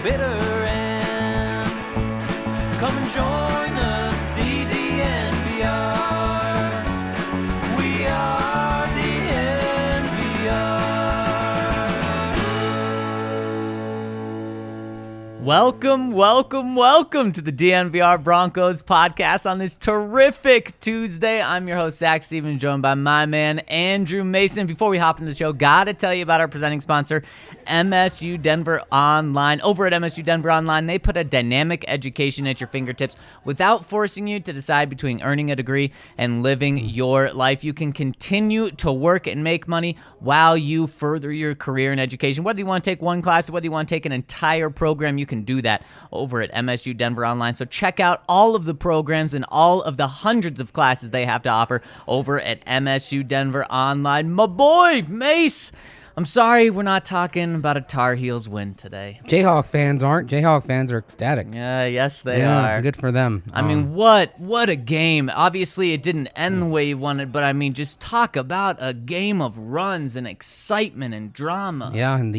bitter end. Come and join us, DNVR. We are DNVR. Welcome to the DNVR Broncos podcast on this terrific Tuesday. I'm your host, Zach Stevens, joined by my man, Andrew Mason. Before we hop into the show, got to tell you about our presenting sponsor, MSU Denver Online. Over at MSU Denver Online, they put a dynamic education at your fingertips without forcing you to decide between earning a degree and living your life. You can continue to work and make money while you further your career in education. Whether you want to take one class or whether you want to take an entire program, you can do that over at MSU Denver Online. So check out all of the programs and all of the hundreds of classes they have to offer over at MSU Denver Online. My boy, Mace, I'm sorry we're not talking about a Tar Heels win today. Jayhawk fans aren't. Jayhawk fans are ecstatic. Yes, they are. Good for them. I mean, what a game. Obviously, it didn't end the way you wanted, but I mean, just talk about a game of runs and excitement and drama. Yeah, and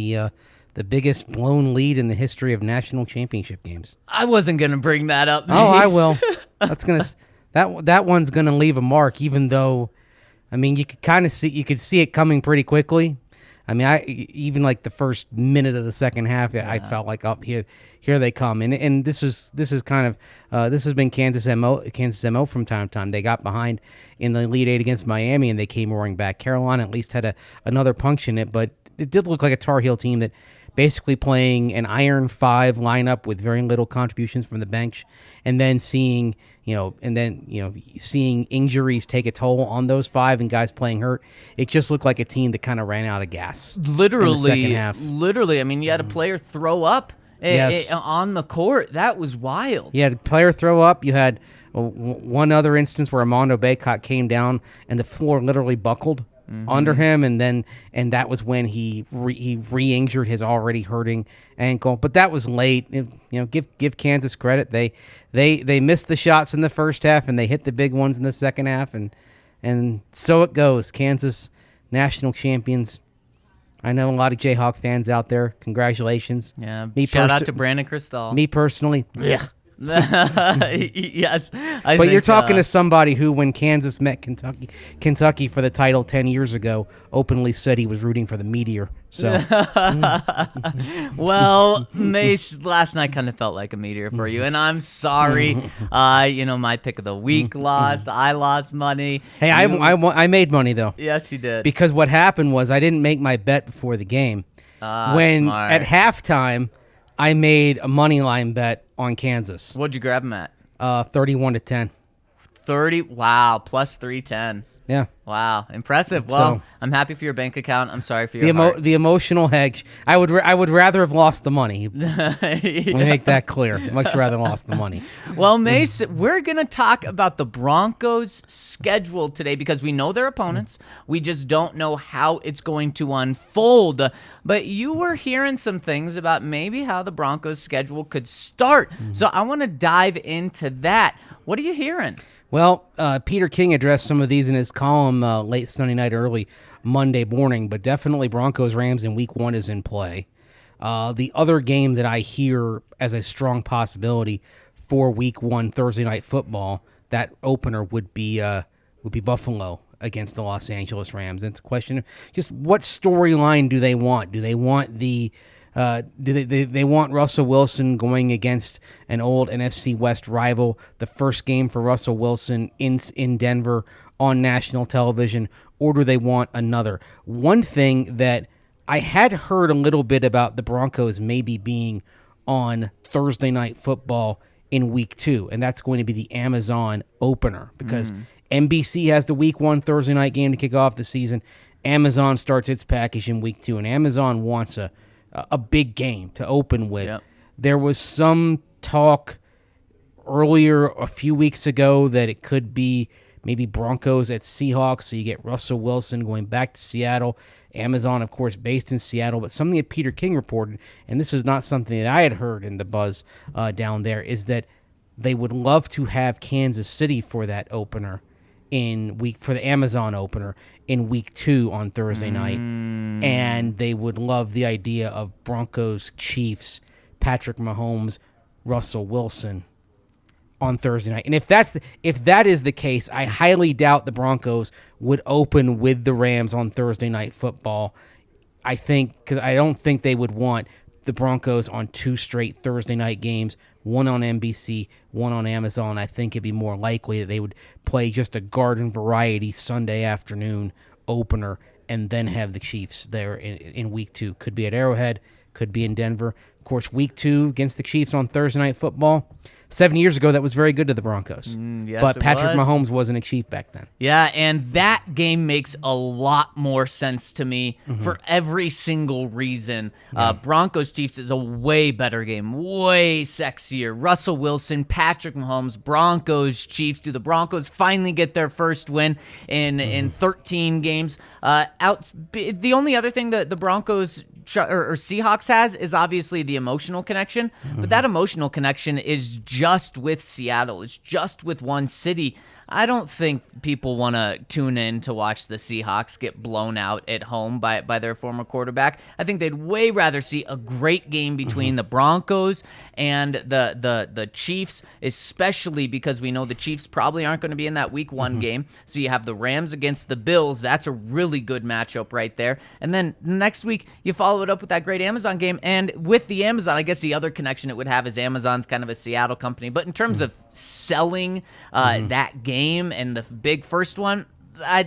the biggest blown lead in the history of national championship games. I wasn't gonna bring that up, Mace. Oh, I will. That one's gonna leave a mark. Even though, I mean, you could see it coming pretty quickly. I mean, even like the first minute of the second half, I felt like, oh, here they come. And this has been Kansas MO from time to time. They got behind in the Elite Eight against Miami, and they came roaring back. Carolina at least had another punch in it, but it did look like a Tar Heel team that basically playing an Iron 5 lineup with very little contributions from the bench, and then seeing injuries take a toll on those 5 and guys playing hurt. It just looked like a team that kind of ran out of gas. Literally, in the second half. Literally. I mean, you had a player throw up on the court. That was wild. You had a player throw up. You had one other instance where Armando Bacot came down and the floor literally buckled under him, and that was when he re-injured his already hurting ankle. But that was late. Give Kansas credit. They missed the shots in the first half, and they hit the big ones in the second half, and so it goes. Kansas national champions. I know a lot of Jayhawk fans out there. Congratulations. Yeah. Shout out to Brandon Cristal. Me personally, yeah. Yes, but you're talking to somebody who, when Kansas met Kentucky for the title 10 years ago, openly said he was rooting for the Meteor. So, well, Mace, last night kind of felt like a meteor for you, and I'm sorry. My pick of the week lost. I lost money. Hey, I made money though. Yes, you did. Because what happened was I didn't make my bet before the game. Smart. At halftime, I made a money line bet on Kansas. What'd you grab him at? 31-10. 30. Wow, plus 310. Yeah. Wow, impressive. Well, So, I'm happy for your bank account. I'm sorry for your heart. The emotional hedge. I would rather have lost the money. Let me make that clear. Much rather lost the money. Well, Mace, we're going to talk about the Broncos' schedule today because we know their opponents. We just don't know how it's going to unfold. But you were hearing some things about maybe how the Broncos' schedule could start. So I want to dive into that. What are you hearing? Well, Peter King addressed some of these in his column late Sunday night, early Monday morning, but definitely Broncos-Rams in Week 1 is in play. The other game that I hear as a strong possibility for Week 1 Thursday Night Football, that opener would be Buffalo against the Los Angeles Rams. And it's a question of just what storyline do they want? Do they want they want Russell Wilson going against an old NFC West rival, the first game for Russell Wilson in Denver on national television, or do they want another? One thing that I had heard a little bit about the Broncos maybe being on Thursday Night Football in Week 2, and that's going to be the Amazon opener because NBC has the Week 1 Thursday night game to kick off the season. Amazon starts its package in Week 2, and Amazon wants a big game to open with. Yep. There was some talk earlier a few weeks ago that it could be maybe Broncos at Seahawks, so you get Russell Wilson going back to Seattle. Amazon, of course, based in Seattle, but something that Peter King reported, and this is not something that I had heard in the buzz down there, is that they would love to have Kansas City for that opener for the Amazon opener in Week 2 on Thursday night, and they would love the idea of Broncos Chiefs Patrick Mahomes, Russell Wilson on Thursday night. And if that is the case, I highly doubt the Broncos would open with the Rams on Thursday Night Football. I don't think they would want the Broncos on 2 straight Thursday night games, one on NBC, one on Amazon. I think it'd be more likely that they would play just a garden variety Sunday afternoon opener and then have the Chiefs there in week 2. Could be at Arrowhead, could be in Denver. Of course, week 2 against the Chiefs on Thursday Night Football. 7 years ago, that was very good to the Broncos. Yes, but Patrick was. Mahomes wasn't a Chief back then. Yeah, and that game makes a lot more sense to me for every single reason. Broncos Chiefs is a way better game, way sexier. Russell Wilson, Patrick Mahomes, Broncos Chiefs. Do the Broncos finally get their first win in 13 games? The only other thing that the Broncos or Seahawks has is obviously the emotional connection, but that emotional connection is just with Seattle. It's just with one city. I don't think people want to tune in to watch the Seahawks get blown out at home by their former quarterback. I think they'd way rather see a great game between the Broncos and the Chiefs, especially because we know the Chiefs probably aren't going to be in that week 1 game. So you have the Rams against the Bills. That's a really good matchup right there. And then next week, you follow it up with that great Amazon game. And with the Amazon, I guess the other connection it would have is Amazon's kind of a Seattle company. But in terms of selling that game and the big first one,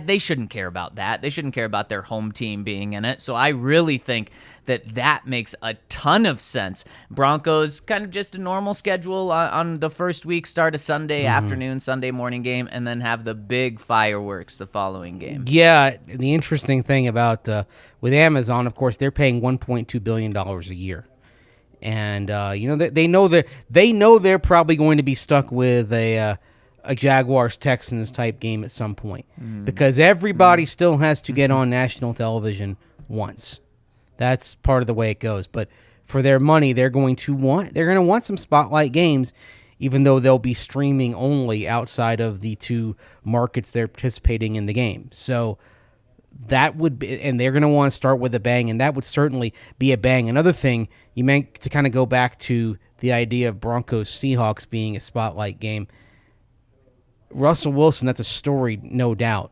they shouldn't care about that. They shouldn't care about their home team being in it. So I really think that makes a ton of sense. Broncos, kind of just a normal schedule on the first week, start a Sunday afternoon, Sunday morning game, and then have the big fireworks the following game. Yeah, the interesting thing about with Amazon, of course, they're paying $1.2 billion a year. And they know they're probably going to be stuck with a Jaguars-Texans type game at some point because everybody still has to get on national television once. That's part of the way it goes. But for their money, they're going to want some spotlight games, even though they'll be streaming only outside of the 2 markets they're participating in the game. So that would be, and they're going to want to start with a bang, and that would certainly be a bang. Another thing, you meant to kind of go back to the idea of Broncos-Seahawks being a spotlight game. Russell Wilson, that's a story, no doubt.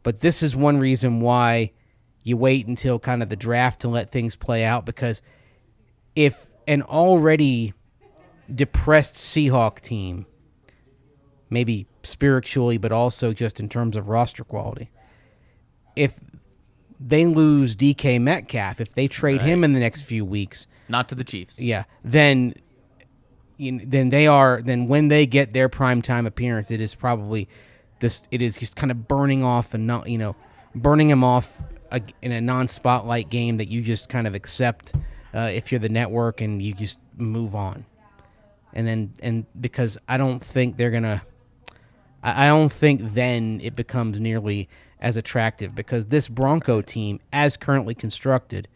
But this is one reason why you wait until kind of the draft to let things play out, because if an already depressed Seahawk team, maybe spiritually but also just in terms of roster quality, if they lose DK Metcalf, if they trade him in the next few weeks, not to the Chiefs. Yeah, then when they get their primetime appearance, it is probably it is just kind of burning off and not burning him off in a non-spotlight game that you just kind of accept if you're the network and you just move on. And because I don't think then it becomes nearly as attractive, because this Bronco team, as currently constructed,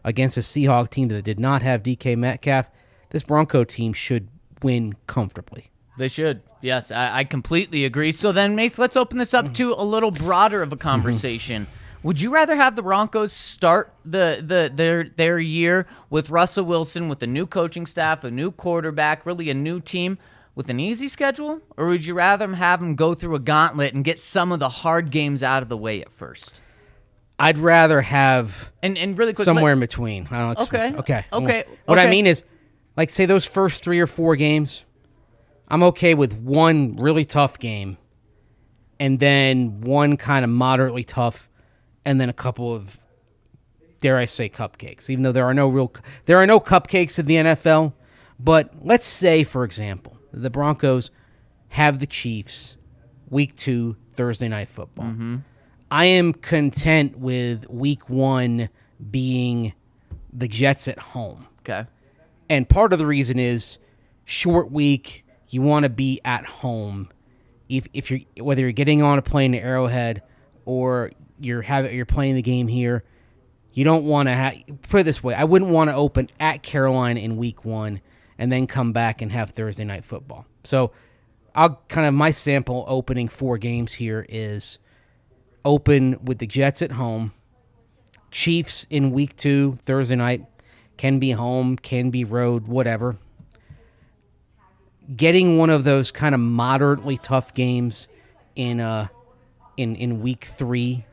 against a Seahawk team that did not have DK Metcalf, this Bronco team should win comfortably. They should. Yes, I completely agree. So then, mates, let's open this up to a little broader of a conversation. Would you rather have the Broncos start their year with Russell Wilson, with a new coaching staff, a new quarterback, really a new team, with an easy schedule? Or would you rather have them go through a gauntlet and get some of the hard games out of the way at first? I'd rather have and really quick, somewhere in between. I don't know. Okay. What I mean is, like, say those first 3 or 4 games, I'm okay with one really tough game and then one kind of moderately tough and then a couple of, dare I say, cupcakes, even though there are no cupcakes in the NFL. But let's say, for example, the Broncos have the Chiefs week 2, Thursday Night Football. Mm-hmm. I am content with week 1 being the Jets at home. Okay. And part of the reason is short week, you want to be at home. If you're, whether you're getting on a plane to Arrowhead or you're playing the game here, you don't want to put it this way, I wouldn't want to open at Carolina in week 1 and then come back and have Thursday Night Football. So my sample opening 4 games here is open with the Jets at home, Chiefs in week 2, Thursday night, can be home, can be road, whatever. Getting one of those kind of moderately tough games in week 3,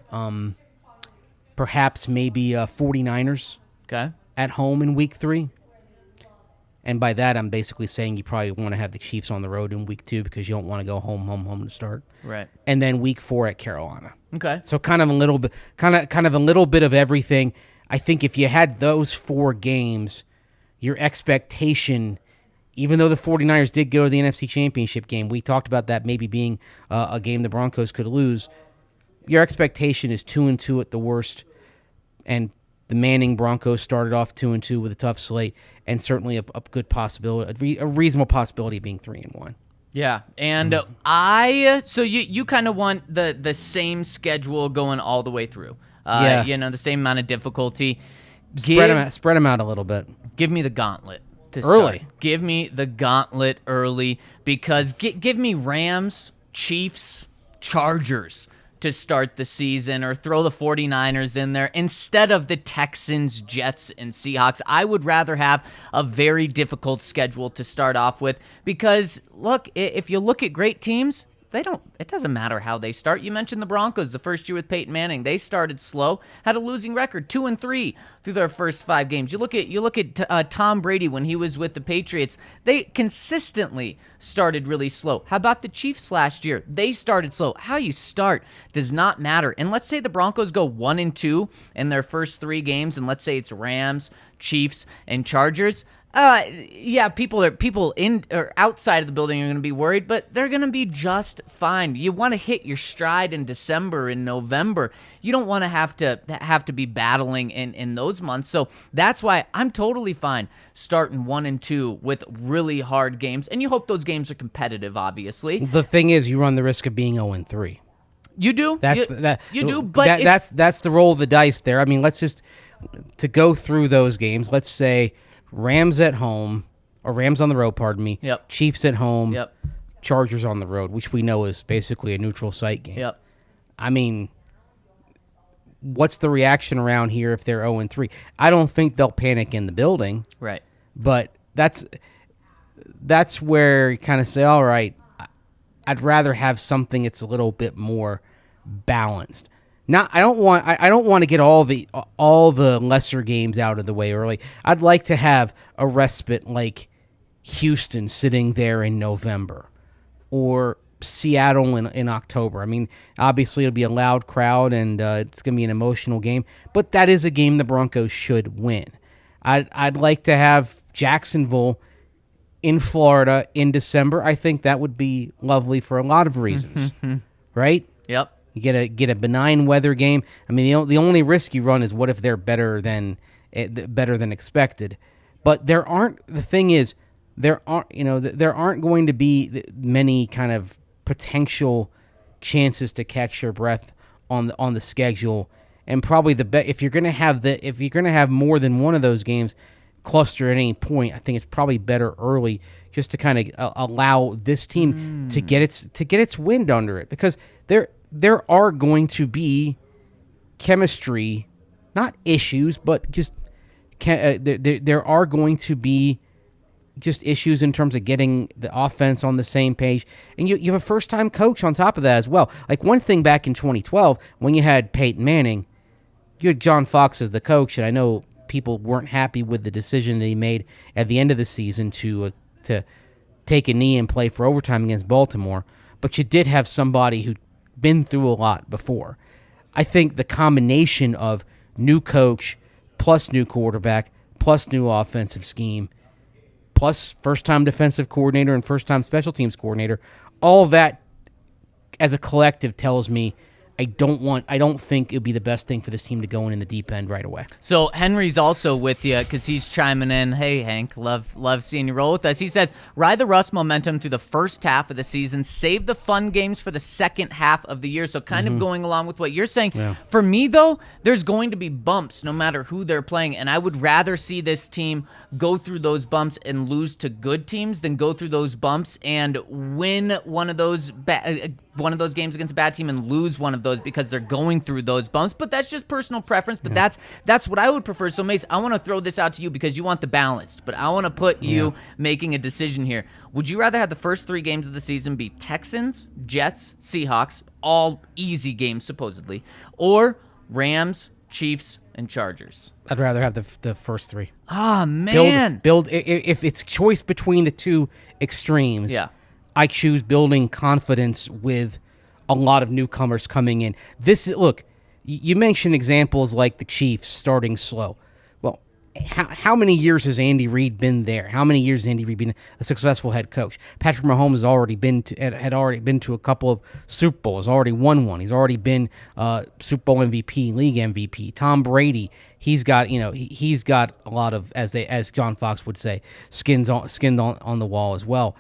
perhaps maybe 49ers at home in week 3. And by that, I'm basically saying you probably want to have the Chiefs on the road in week 2 because you don't want to go home to start. Right. And then week 4 at Carolina. Okay. So kind of a little bit of everything. I think if you had those 4 games, your expectation, even though the 49ers did go to the NFC Championship game, we talked about that maybe being a game the Broncos could lose. Your expectation is 2-2 at the worst, and the Manning Broncos started off 2-2 with a tough slate, and certainly a good possibility, a reasonable possibility of being 3-1. Yeah, and so you kind of want the same schedule going all the way through. The same amount of difficulty. Spread them out a little bit. Give me the gauntlet to early. Start. Give me the gauntlet early because give me Rams, Chiefs, Chargers to start the season, or throw the 49ers in there instead of the Texans, Jets, and Seahawks. I would rather have a very difficult schedule to start off with because, look, if you look at great teams, it doesn't matter how they start. You mentioned the Broncos the first year with Peyton Manning. They started slow, had a losing record, 2-3 through their first 5 games. You look at Tom Brady when he was with the Patriots. They consistently started really slow. How about the Chiefs last year? They started slow. How you start does not matter. And let's say the Broncos go 1-2 in their first 3 games, and let's say it's Rams, Chiefs, and Chargers. People in or outside of the building are going to be worried, but they're going to be just fine. You want to hit your stride in December and November. You don't want to have to be battling in those months. So that's why I'm totally fine starting 1-2 with really hard games, and you hope those games are competitive. Obviously, the thing is, you run the risk of being 0-3. You do. You do. But that's the roll of the dice there. I mean, let's just to go through those games. Let's say Rams at home, or Rams on the road, pardon me. Yep. Chiefs at home. Yep. Chargers on the road, which we know is basically a neutral site game. Yep. I mean, what's the reaction around here if they're 0-3? I don't think they'll panic in the building. Right. But that's where you kind of say, all right, I'd rather have something that's a little bit more balanced. Now, I don't want to get all the lesser games out of the way early. I'd like to have a respite like Houston sitting there in November, or Seattle in October. I mean, obviously it'll be a loud crowd and it's going to be an emotional game, but that is a game the Broncos should win. I'd like to have Jacksonville in Florida in December. I think that would be lovely for a lot of reasons, right? Yep. You get a benign weather game. I mean, the only risk you run is what if they're better than expected. But there aren't. The thing is, there aren't going to be many kind of potential chances to catch your breath on the schedule. And probably if you're going to have more than one of those games cluster at any point, I think it's probably better early just to kind of allow this team to get its wind under it, because there are going to be chemistry, not issues, but just there are going to be just issues in terms of getting the offense on the same page. And you have a first-time coach on top of that as well. Like, one thing back in 2012, when you had Peyton Manning, you had John Fox as the coach, and I know people weren't happy with the decision that he made at the end of the season to take a knee and play for overtime against Baltimore. But you did have somebody who'd been through a lot before. I think the combination of new coach plus new quarterback plus new offensive scheme plus first-time defensive coordinator and first-time special teams coordinator, all of that as a collective tells me I don't think it would be the best thing for this team to go in the deep end right away. So Henry's also with you because he's chiming in. Hey, Hank, love seeing you roll with us. He says, ride the Russ momentum through the first half of the season, save the fun games for the second half of the year. So kind of going along with what you're saying. Yeah. For me, though, there's going to be bumps no matter who they're playing, and I would rather see this team go through those bumps and lose to good teams than go through those bumps and win one of those one of those games against a bad team and lose one of those because they're going through those bumps, but that's just personal preference. But that's what I would prefer. So, Mace, I want to throw this out to you because you want the balanced, but I want to put you making a decision here. Would you rather have the first 3 games of the season be Texans, Jets, Seahawks, all easy games supposedly, or Rams, Chiefs, and Chargers? I'd rather have the first 3. Ah, man. Build if it's choice between the 2 extremes. Yeah. I choose building confidence with a lot of newcomers coming in. Look, you mentioned examples like the Chiefs starting slow. Well, how many years has Andy Reid been there? How many years has Andy Reid been a successful head coach? Patrick Mahomes has already had already been to a couple of Super Bowls, already won one. He's already been Super Bowl MVP, league MVP. Tom Brady, he's got a lot of, as John Fox would say, skinned on the wall as well.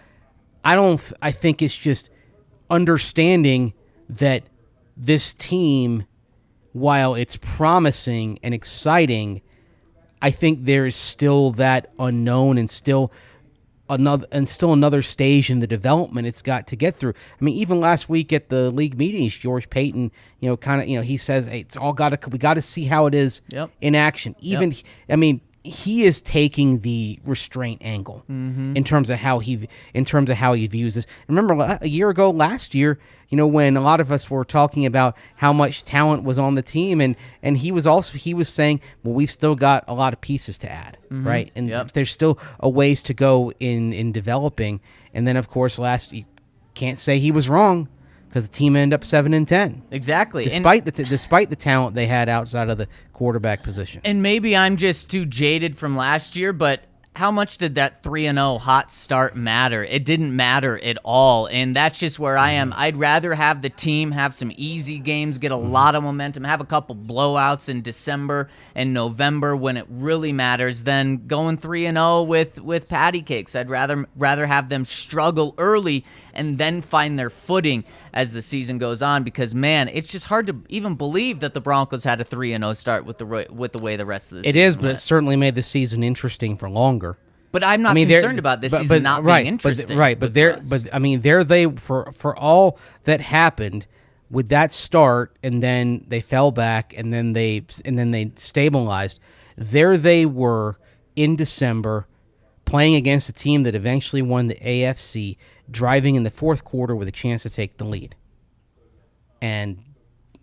I think it's just understanding that this team, while it's promising and exciting, I think there is still that unknown and still another stage in the development it's got to get through. I mean, even last week at the league meetings, George Payton, he says, hey, we got to see how it is in action. I mean, he is taking the restraint angle in terms of how he views this. Remember a year ago, last year, when a lot of us were talking about how much talent was on the team, and he was saying, well, we've still got a lot of pieces to add, right? And there's still a ways to go in developing. And then, of course, you can't say he was wrong, because the team ended up 7-10. Exactly. Despite the talent they had outside of the quarterback position. And maybe I'm just too jaded from last year, but how much did that 3-0 hot start matter? It didn't matter at all, and that's just where I am. I'd rather have the team have some easy games, get a lot of momentum, have a couple blowouts in December and November when it really matters than going 3-0 with patty cakes. I'd rather have them struggle early and then find their footing as the season goes on, because, man, it's just hard to even believe that the Broncos had a 3-0 start with the way the rest of the season went. It is, but went. it certainly made the season interesting for longer. But I'm not concerned about this season not being interesting. But they for all that happened with that start, and then they fell back, and then they stabilized. There they were in December, playing against a team that eventually won the AFC, driving in the fourth quarter with a chance to take the lead. And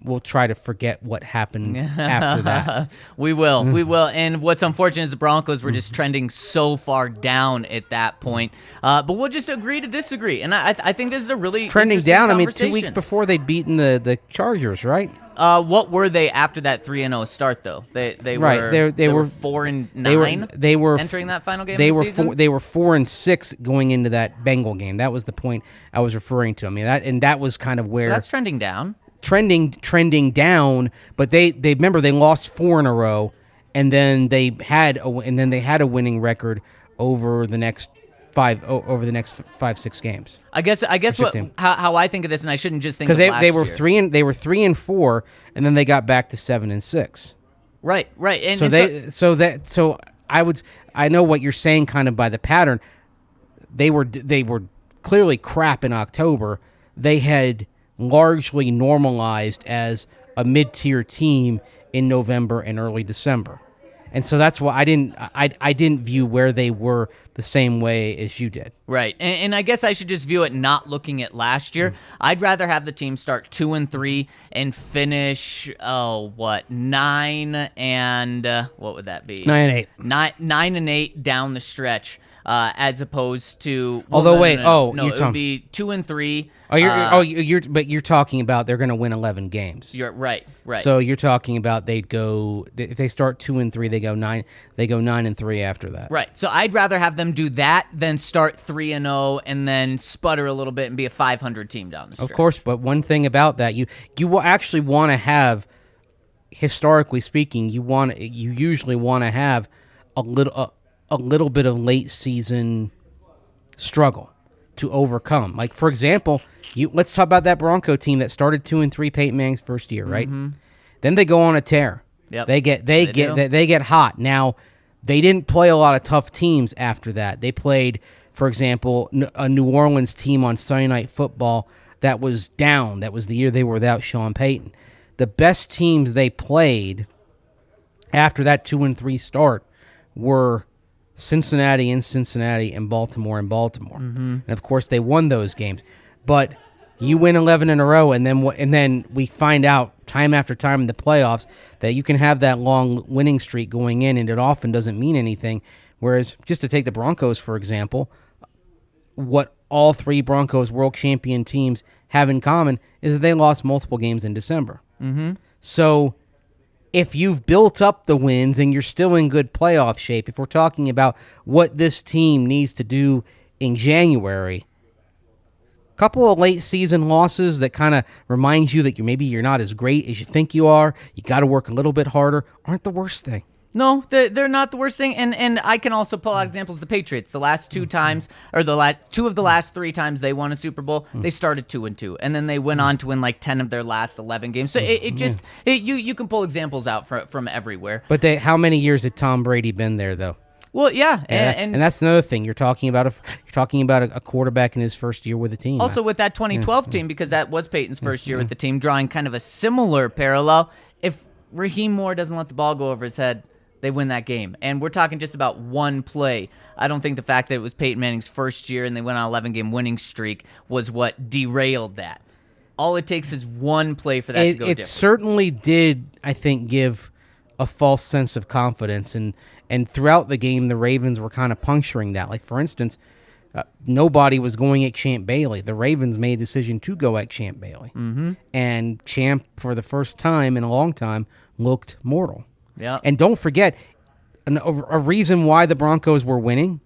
we'll try to forget what happened after that. We will. And what's unfortunate is the Broncos were just trending so far down at that point. But we'll just agree to disagree. And I think this is a really trending interesting down. I mean, conversation. 2 weeks before they'd beaten the Chargers, right? What were they after that 3-0 start, though? They were 4-9. They were entering that final game. They of the were season? they were 4-6 going into that Bengal game. That was the point I was referring to. I mean, that was kind of where that's trending down. Trending down, but they remember they lost 4 in a row, and then they had a winning record over the next 5-6 games. I guess how I think of this, and I shouldn't just think because of they were 3-4, and then they got back to 7-6. Right, and so I know what you're saying kind of by the pattern. They were clearly crap in October. They had largely normalized as a mid-tier team in November and early December. And so that's why I didn't view where they were the same way as you did. Right. And I guess I should just view it not looking at last year. I'd rather have the team start 2-3 and finish 9 and what would that be? 9-8. 9-8 down the stretch. As opposed to it would be 2-3. You're talking about they're going to win 11 games. You're right. So you're talking about if they start 2-3, they go 9-3 after that. Right. So I'd rather have them do that than start 3-0 and then sputter a little bit and be a 500 team down the stretch. Of course, but one thing about that, you will actually want to have, historically speaking, you usually want to have a little bit of late season struggle to overcome. Like, for example, let's talk about that Bronco team that started 2-3 Peyton Manning's first year, right? Mm-hmm. Then they go on a tear. Yep. They get hot. Now, they didn't play a lot of tough teams after that. They played, for example, a New Orleans team on Sunday Night Football that was down. That was the year they were without Sean Payton. The best teams they played after that 2-3 start were Cincinnati and Baltimore and Baltimore. And of course they won those games. But you win 11 in a row, and then we find out time after time in the playoffs that you can have that long winning streak going in, and it often doesn't mean anything. Whereas, just to take the Broncos, for example, what all three Broncos world champion teams have in common is that they lost multiple games in December. So if you've built up the wins and you're still in good playoff shape, if we're talking about what this team needs to do in January, couple of late season losses that kind of reminds you that maybe you're not as great as you think you are, you got to work a little bit harder, aren't the worst thing. No, they're not the worst thing, and I can also pull out examples. The Patriots, the last two times, or two of the last 3 times they won a Super Bowl, they started 2-2, and then they went on to win like 10 of their last 11 games. So you can pull examples out from everywhere. But how many years had Tom Brady been there though? Well, yeah, and that's another thing. You're talking about a quarterback in his first year with the team. Also with that 2012 team, because that was Peyton's first year with the team, drawing kind of a similar parallel. If Raheem Moore doesn't let the ball go over his head, they win that game. And we're talking just about one play. I don't think the fact that it was Peyton Manning's first year and they went on an 11-game winning streak was what derailed that. All it takes is one play for that to go different. It certainly did, I think, give a false sense of confidence. And throughout the game, the Ravens were kind of puncturing that. Like, for instance, nobody was going at Champ Bailey. The Ravens made a decision to go at Champ Bailey. And Champ, for the first time in a long time, looked mortal. Yeah. And don't forget, a reason why the Broncos were winning,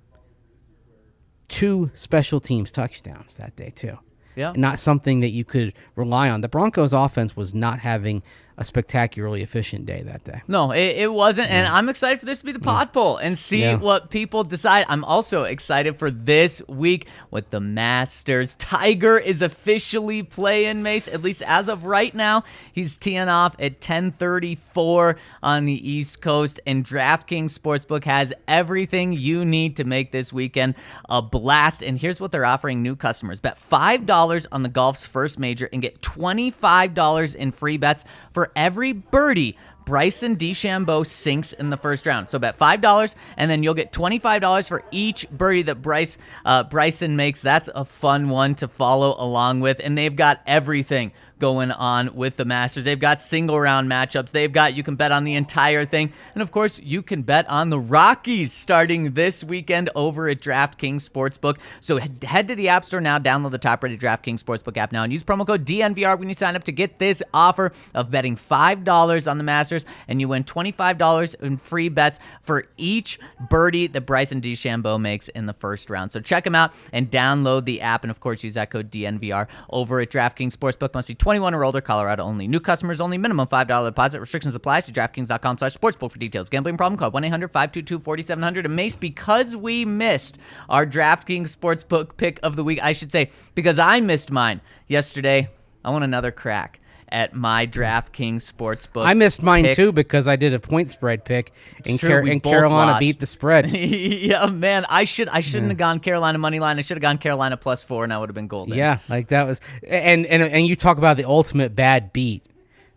2 special teams touchdowns that day, too. Yeah. Not something that you could rely on. The Broncos offense was not having a spectacularly efficient day that day. No, it wasn't, and I'm excited for this to be the pod poll and see what people decide. I'm also excited for this week with the Masters. Tiger is officially playing, Mace, at least as of right now. He's teeing off at 10:34 on the East Coast, and DraftKings Sportsbook has everything you need to make this weekend a blast, and here's what they're offering new customers. Bet $5 on the golf's first major and get $25 in free bets for every birdie Bryson DeChambeau sinks in the first round. So bet $5, and then you'll get $25 for each birdie that Bryson makes. That's a fun one to follow along with, and they've got everything going on with the Masters. They've got single round matchups. You can bet on the entire thing. And of course, you can bet on the Rockies starting this weekend over at DraftKings Sportsbook. So head to the App Store now, download the top-rated DraftKings Sportsbook app now, and use promo code DNVR when you sign up to get this offer of betting $5 on the Masters, and you win $25 in free bets for each birdie that Bryson DeChambeau makes in the first round. So check them out and download the app, and of course, use that code DNVR over at DraftKings Sportsbook. Must be 21 or older, Colorado only. New customers only. Minimum $5 deposit. Restrictions apply. See DraftKings.com/sportsbook for details. Gambling problem? Call 1-800-522-4700. And Mace, because we missed our DraftKings Sportsbook pick of the week, I should say, because I missed mine yesterday, I want another crack at my DraftKings Sportsbook. I missed mine pick. too because I did a point spread pick, and Carolina lost. beat the spread. Yeah, man, I shouldn't have gone Carolina money line. I should have gone Carolina +4, and I would have been golden. Yeah, like that was, and you talk about the ultimate bad beat,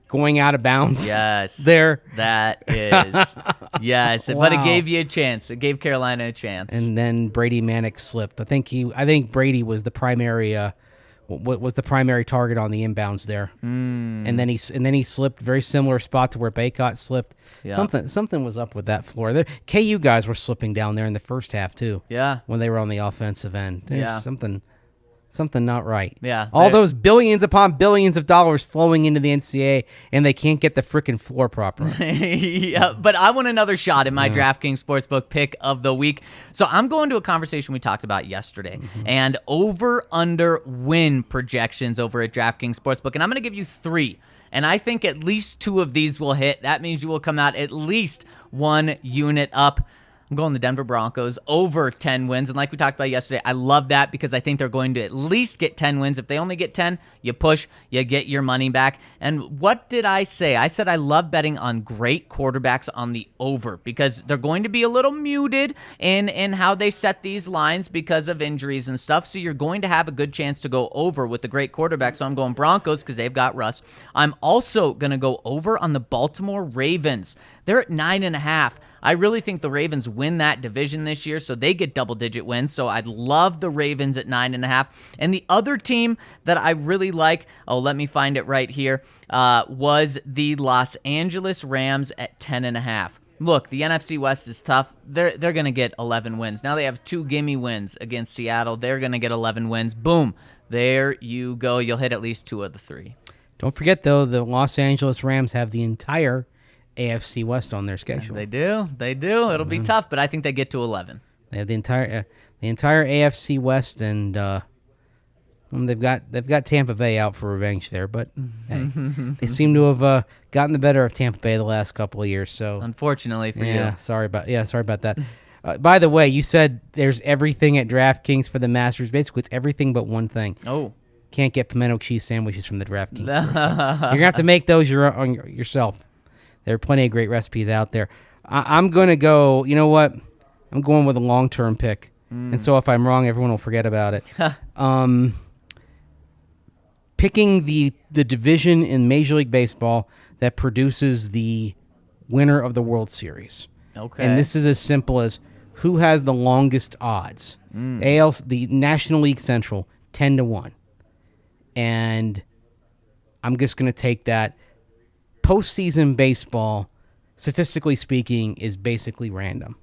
going out of bounds. Yes, there. That is yes, Wow. But it gave you a chance. It gave Carolina a chance. And then Brady Manick slipped. I think Brady was the primary. Was the primary target on the inbounds there, and then he slipped. Very similar spot to where Baycott slipped. Yeah. Something was up with that floor. KU guys were slipping down there in the first half too. Yeah, when they were on the offensive end. There's something not right. Yeah, all those billions upon billions of dollars flowing into the NCAA, and they can't get the freaking floor properly. Yeah, but I want another shot at my DraftKings Sportsbook pick of the week. So I'm going to a conversation we talked about yesterday, and over/under win projections over at DraftKings Sportsbook, and I'm going to give you 3. And I think at least 2 of these will hit. That means you will come out at least 1 unit up. I'm going the Denver Broncos over 10 wins. And like we talked about yesterday, I love that because I think they're going to at least get 10 wins. If they only get 10, you push, you get your money back. And what did I say? I said I love betting on great quarterbacks on the over because they're going to be a little muted in how they set these lines because of injuries and stuff. So you're going to have a good chance to go over with the great quarterback. So I'm going Broncos because they've got Russ. I'm also going to go over on the Baltimore Ravens. They're at 9.5. I really think the Ravens win that division this year, so they get double-digit wins. So I'd love the Ravens at 9.5. And the other team that I really like, let me find it right here, was the Los Angeles Rams at 10.5. Look, the NFC West is tough. They're going to get 11 wins. Now they have 2 gimme wins against Seattle. They're going to get 11 wins. Boom. There you go. You'll hit at least 2 of the 3. Don't forget, though, the Los Angeles Rams have the entire AFC West on their schedule. They do. It'll be tough, but I think they get to 11. They have the entire AFC West, and they've got Tampa Bay out for revenge there. But hey, they seem to have gotten the better of Tampa Bay the last couple of years. So unfortunately for you, sorry about that. By the way, you said there's everything at DraftKings for the Masters. Basically, it's everything but one thing. Oh. Can't get pimento cheese sandwiches from the DraftKings. You're gonna have to make those yourself. There are plenty of great recipes out there. I'm going to go, you know what? I'm going with a long-term pick. And so if I'm wrong, everyone will forget about it. Picking the division in Major League Baseball that produces the winner of the World Series. Okay. And this is as simple as who has the longest odds. The National League Central, 10-1. And I'm just going to take that. Postseason baseball, statistically speaking, is basically random.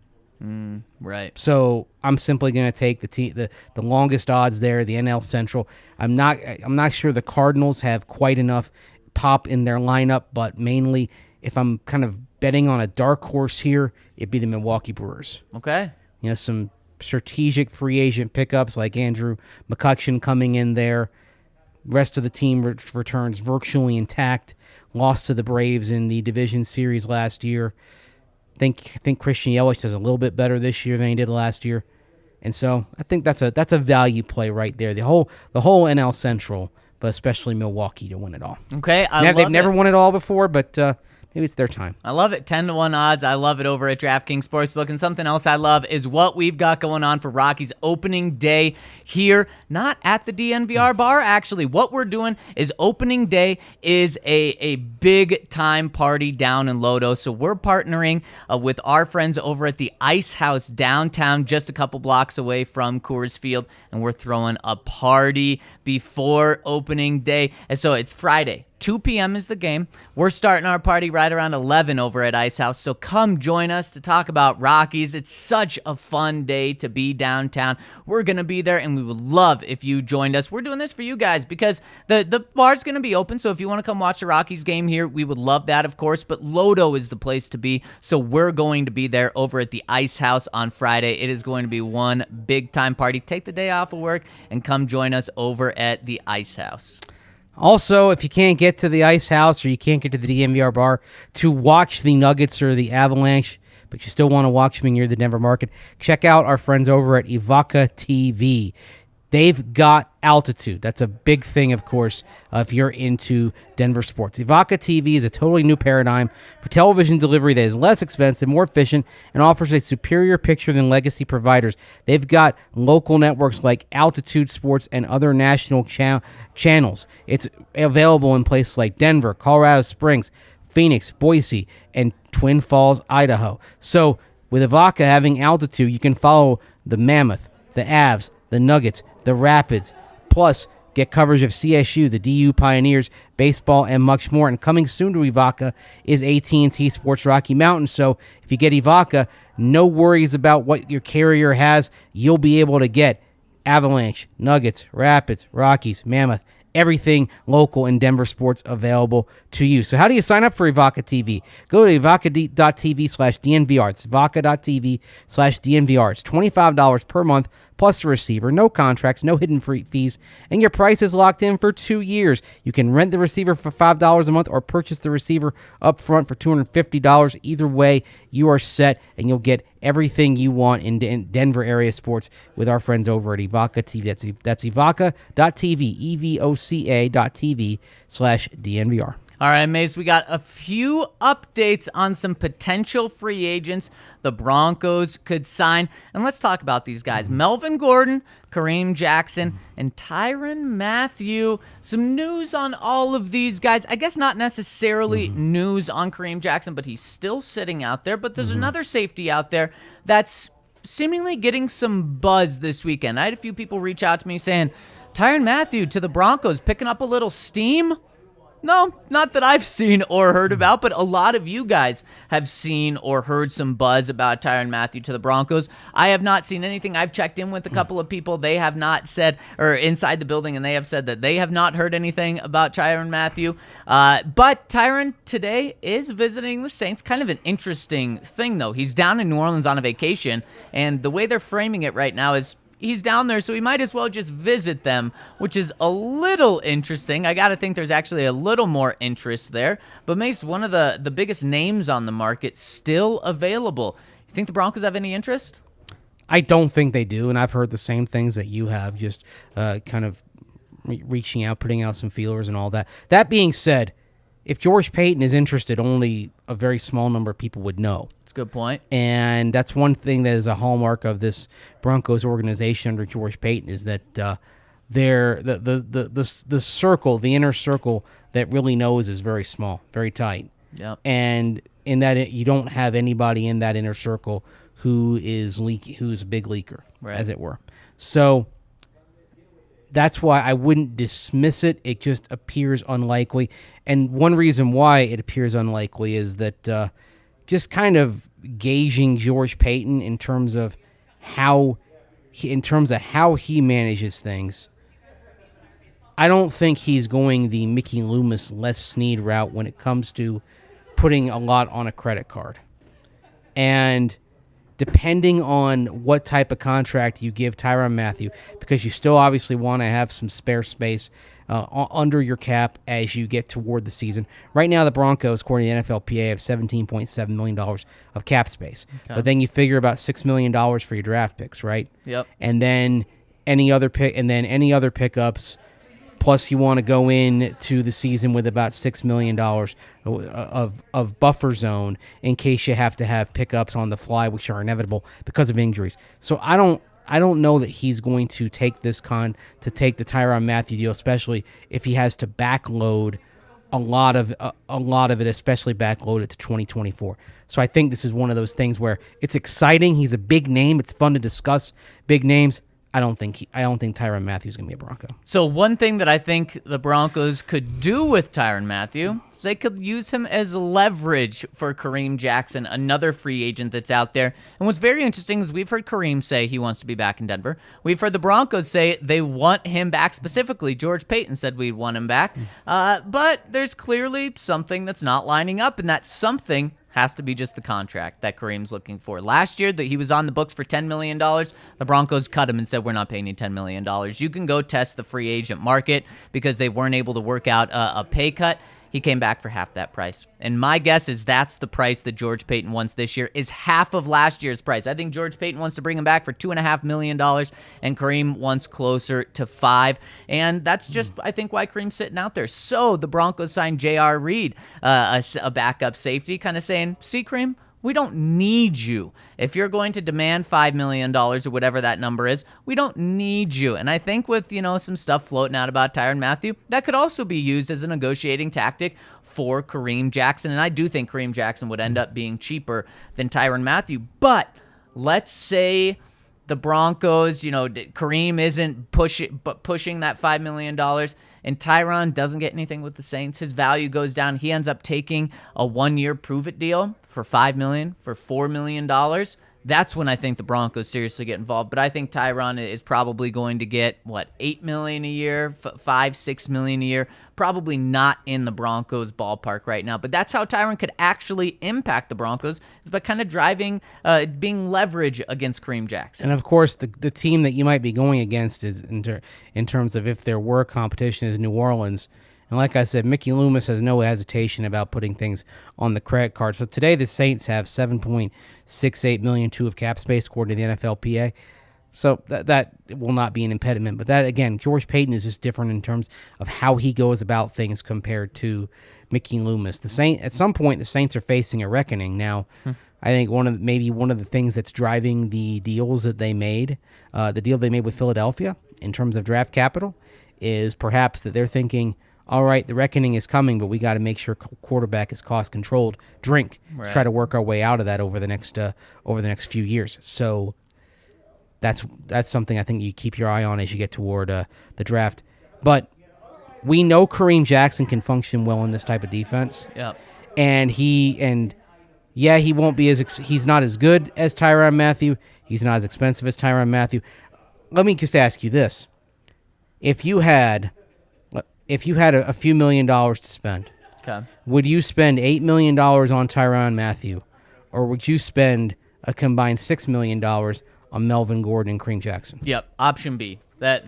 Right. So I'm simply going to take the longest odds there, the NL Central. I'm not sure the Cardinals have quite enough pop in their lineup, but mainly if I'm kind of betting on a dark horse here, it'd be the Milwaukee Brewers. Okay. You know, some strategic free agent pickups like Andrew McCutchen coming in there. Rest of the team returns virtually intact. Lost to the Braves in the division series last year. Think Christian Yelich does a little bit better this year than he did last year, and so I think that's a value play right there. The whole NL Central, but especially Milwaukee to win it all. Okay, They've never won it all before, but maybe it's their time. I love it. 10-1 odds. I love it over at DraftKings Sportsbook. And something else I love is what we've got going on for Rockies opening day here, not at the DNVR Bar, actually. What we're doing is opening day is a big-time party down in Lodo. So we're partnering with our friends over at the Ice House downtown, just a couple blocks away from Coors Field, and we're throwing a party before opening day. And so it's Friday. 2 p.m. is the game. We're starting our party right around 11 over at Ice House, so come join us to talk about Rockies. It's such a fun day to be downtown. We're going to be there, and we would love if you joined us. We're doing this for you guys because the bar's going to be open, so if you want to come watch the Rockies game here, we would love that, of course, but Lodo is the place to be, so we're going to be there over at the Ice House on Friday. It is going to be one big-time party. Take the day off of work and come join us over at the Ice House. Also, if you can't get to the Ice House or you can't get to the DNVR Bar to watch the Nuggets or the Avalanche, but you still want to watch them near the Denver market, check out our friends over at Evoca TV. They've got altitude. That's a big thing, of course, if you're into Denver sports. Evoca TV is a totally new paradigm for television delivery that is less expensive, more efficient, and offers a superior picture than legacy providers. They've got local networks like Altitude Sports and other national channels. It's available in places like Denver, Colorado Springs, Phoenix, Boise, and Twin Falls, Idaho. So with Evoca having altitude, you can follow the Mammoth, the Avs, the Nuggets, the Rapids, plus get coverage of CSU, the DU Pioneers, baseball, and much more. And coming soon to Evoca is AT&T Sports Rocky Mountain. So if you get Evoca, no worries about what your carrier has. You'll be able to get Avalanche, Nuggets, Rapids, Rockies, Mammoth, everything local in Denver sports available to you. So how do you sign up for Evoca TV? Go to evoca.tv/DNVR. It's evoca.tv/DNVR. It's $25 per month plus a receiver. No contracts, no hidden free fees, and your price is locked in for 2 years. You can rent the receiver for $5 a month or purchase the receiver up front for $250. Either way, you are set, and you'll get everything you want in Denver area sports with our friends over at Evoca TV. That's evoca.tv, evoca.tv/DNVR. All right, Mace, we got a few updates on some potential free agents the Broncos could sign. And let's talk about these guys. Melvin Gordon, Kareem Jackson, and Tyrann Mathieu. Some news on all of these guys. I guess not necessarily news on Kareem Jackson, but he's still sitting out there. But there's another safety out there that's seemingly getting some buzz this weekend. I had a few people reach out to me saying, Tyrann Mathieu to the Broncos, picking up a little steam. No, not that I've seen or heard about, but a lot of you guys have seen or heard some buzz about Tyrann Mathieu to the Broncos. I have not seen anything. I've checked in with a couple of people. They have not said, or inside the building, and they have said that they have not heard anything about Tyrann Mathieu. But Tyrann today is visiting the Saints. Kind of an interesting thing, though. He's down in New Orleans on a vacation, and the way they're framing it right now is he's down there, so he might as well just visit them, which is a little interesting. I got to think there's actually a little more interest there. But Mace, one of the biggest names on the market, still available. You think the Broncos have any interest? I don't think they do, and I've heard the same things that you have, just kind of reaching out, putting out some feelers and all that. That being said, if George Paton is interested, only a very small number of people would know. That's a good point. And that's one thing that is a hallmark of this Broncos organization under George Paton is that the circle, the inner circle that really knows is very small, very tight. Yep. And in that, you don't have anybody in that inner circle who is who's a big leaker, right, as it were. So that's why I wouldn't dismiss it. It just appears unlikely. And one reason why it appears unlikely is that just kind of gauging George Paton in terms of how he manages things, I don't think he's going the Mickey Loomis, Les Snead route when it comes to putting a lot on a credit card. And depending on what type of contract you give Tyrann Mathieu, because you still obviously want to have some spare space under your cap as you get toward the season. Right now, the Broncos, according to the NFLPA, have $17.7 million of cap space. Okay. But then you figure about $6 million for your draft picks, right? Yep. And then any other pickups. Plus, you want to go into the season with about $6 million of buffer zone in case you have to have pickups on the fly, which are inevitable because of injuries. So I don't know that he's going to take the Tyrann Mathieu deal, especially if he has to backload a lot of it, especially backload it to 2024. So I think this is one of those things where it's exciting. He's a big name. It's fun to discuss big names. I don't think Tyrann Mathieu is going to be a Bronco. So one thing that I think the Broncos could do with Tyrann Mathieu is they could use him as leverage for Kareem Jackson, another free agent that's out there. And what's very interesting is we've heard Kareem say he wants to be back in Denver. We've heard the Broncos say they want him back specifically. George Paton said we'd want him back. But there's clearly something that's not lining up, and that something has to be just the contract that Kareem's looking for. Last year, that he was on the books for $10 million. The Broncos cut him and said, we're not paying you $10 million. You can go test the free agent market because they weren't able to work out a pay cut. He came back for half that price. And my guess is that's the price that George Paton wants this year, is half of last year's price. I think George Paton wants to bring him back for $2.5 million, and Kareem wants closer to $5 million. And that's just, I think, why Kareem's sitting out there. So the Broncos signed J.R. Reed, a backup safety, kind of saying, see, Kareem, we don't need you. If you're going to demand $5 million or whatever that number is, we don't need you. And I think with, some stuff floating out about Tyrann Mathieu, that could also be used as a negotiating tactic for Kareem Jackson. And I do think Kareem Jackson would end up being cheaper than Tyrann Mathieu. But let's say the Broncos, Kareem isn't pushing that $5 million, and Tyrann doesn't get anything with the Saints. His value goes down. He ends up taking a 1-year prove-it deal for $5 million, for $4 million. that's when I think the Broncos seriously get involved. But I think Tyron is probably going to get, $8 million a year, $5-6 million a year. Probably not in the Broncos ballpark right now. But that's how Tyron could actually impact the Broncos, is by kind of driving, being leverage against Kareem Jackson. And of course, the team that you might be going against is in terms of if there were competition is New Orleans. And like I said, Mickey Loomis has no hesitation about putting things on the credit card. So today the Saints have $7.68 million of cap space according to the NFLPA. So that will not be an impediment. But that, again, George Payton is just different in terms of how he goes about things compared to Mickey Loomis. At some point, the Saints are facing a reckoning. Now, I think one of the things that's driving the deals that they made, the deal they made with Philadelphia in terms of draft capital, is perhaps that they're thinking, all right, the reckoning is coming, but we got to make sure quarterback is cost controlled. Right. Try to work our way out of that over the next few years. So that's something I think you keep your eye on as you get toward the draft. But we know Kareem Jackson can function well in this type of defense. Yeah. And he won't be he's not as good as Tyrann Mathieu. He's not as expensive as Tyrann Mathieu. Let me just ask you this: if you had a few $1 million to spend, Okay. would you spend $8 million on Tyrann Mathieu, or would you spend a combined $6 million on Melvin Gordon and Kareem Jackson? Yep. Option B. That's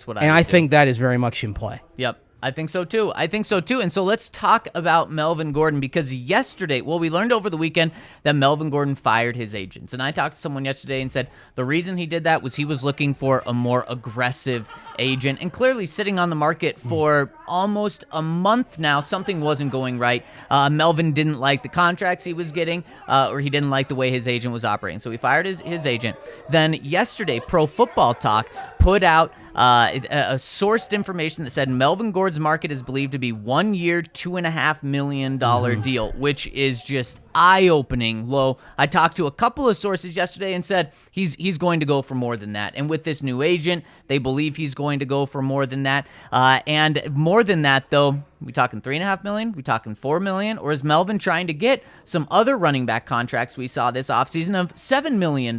what I. And would I do. think that is very much in play. Yep. I think so too. And so let's talk about Melvin Gordon, because yesterday, we learned over the weekend that Melvin Gordon fired his agents. And I talked to someone yesterday and said the reason he did that was he was looking for a more aggressive agent, and clearly sitting on the market for almost a month now, something wasn't going right. Melvin didn't like the contracts he was getting, or he didn't like the way his agent was operating. So he fired his agent. Then yesterday, Pro Football Talk put out a sourced information that said Melvin Gordon's market is believed to be 1 year, $2.5 million deal, which is just eye-opening low. I talked to a couple of sources yesterday and said he's going to go for more than that. And with this new agent, they believe he's going to go for more than that. And more than that, though, we talking $3.5 million? We talking $4 million? Or is Melvin trying to get some other running back contracts we saw this offseason of $7 million,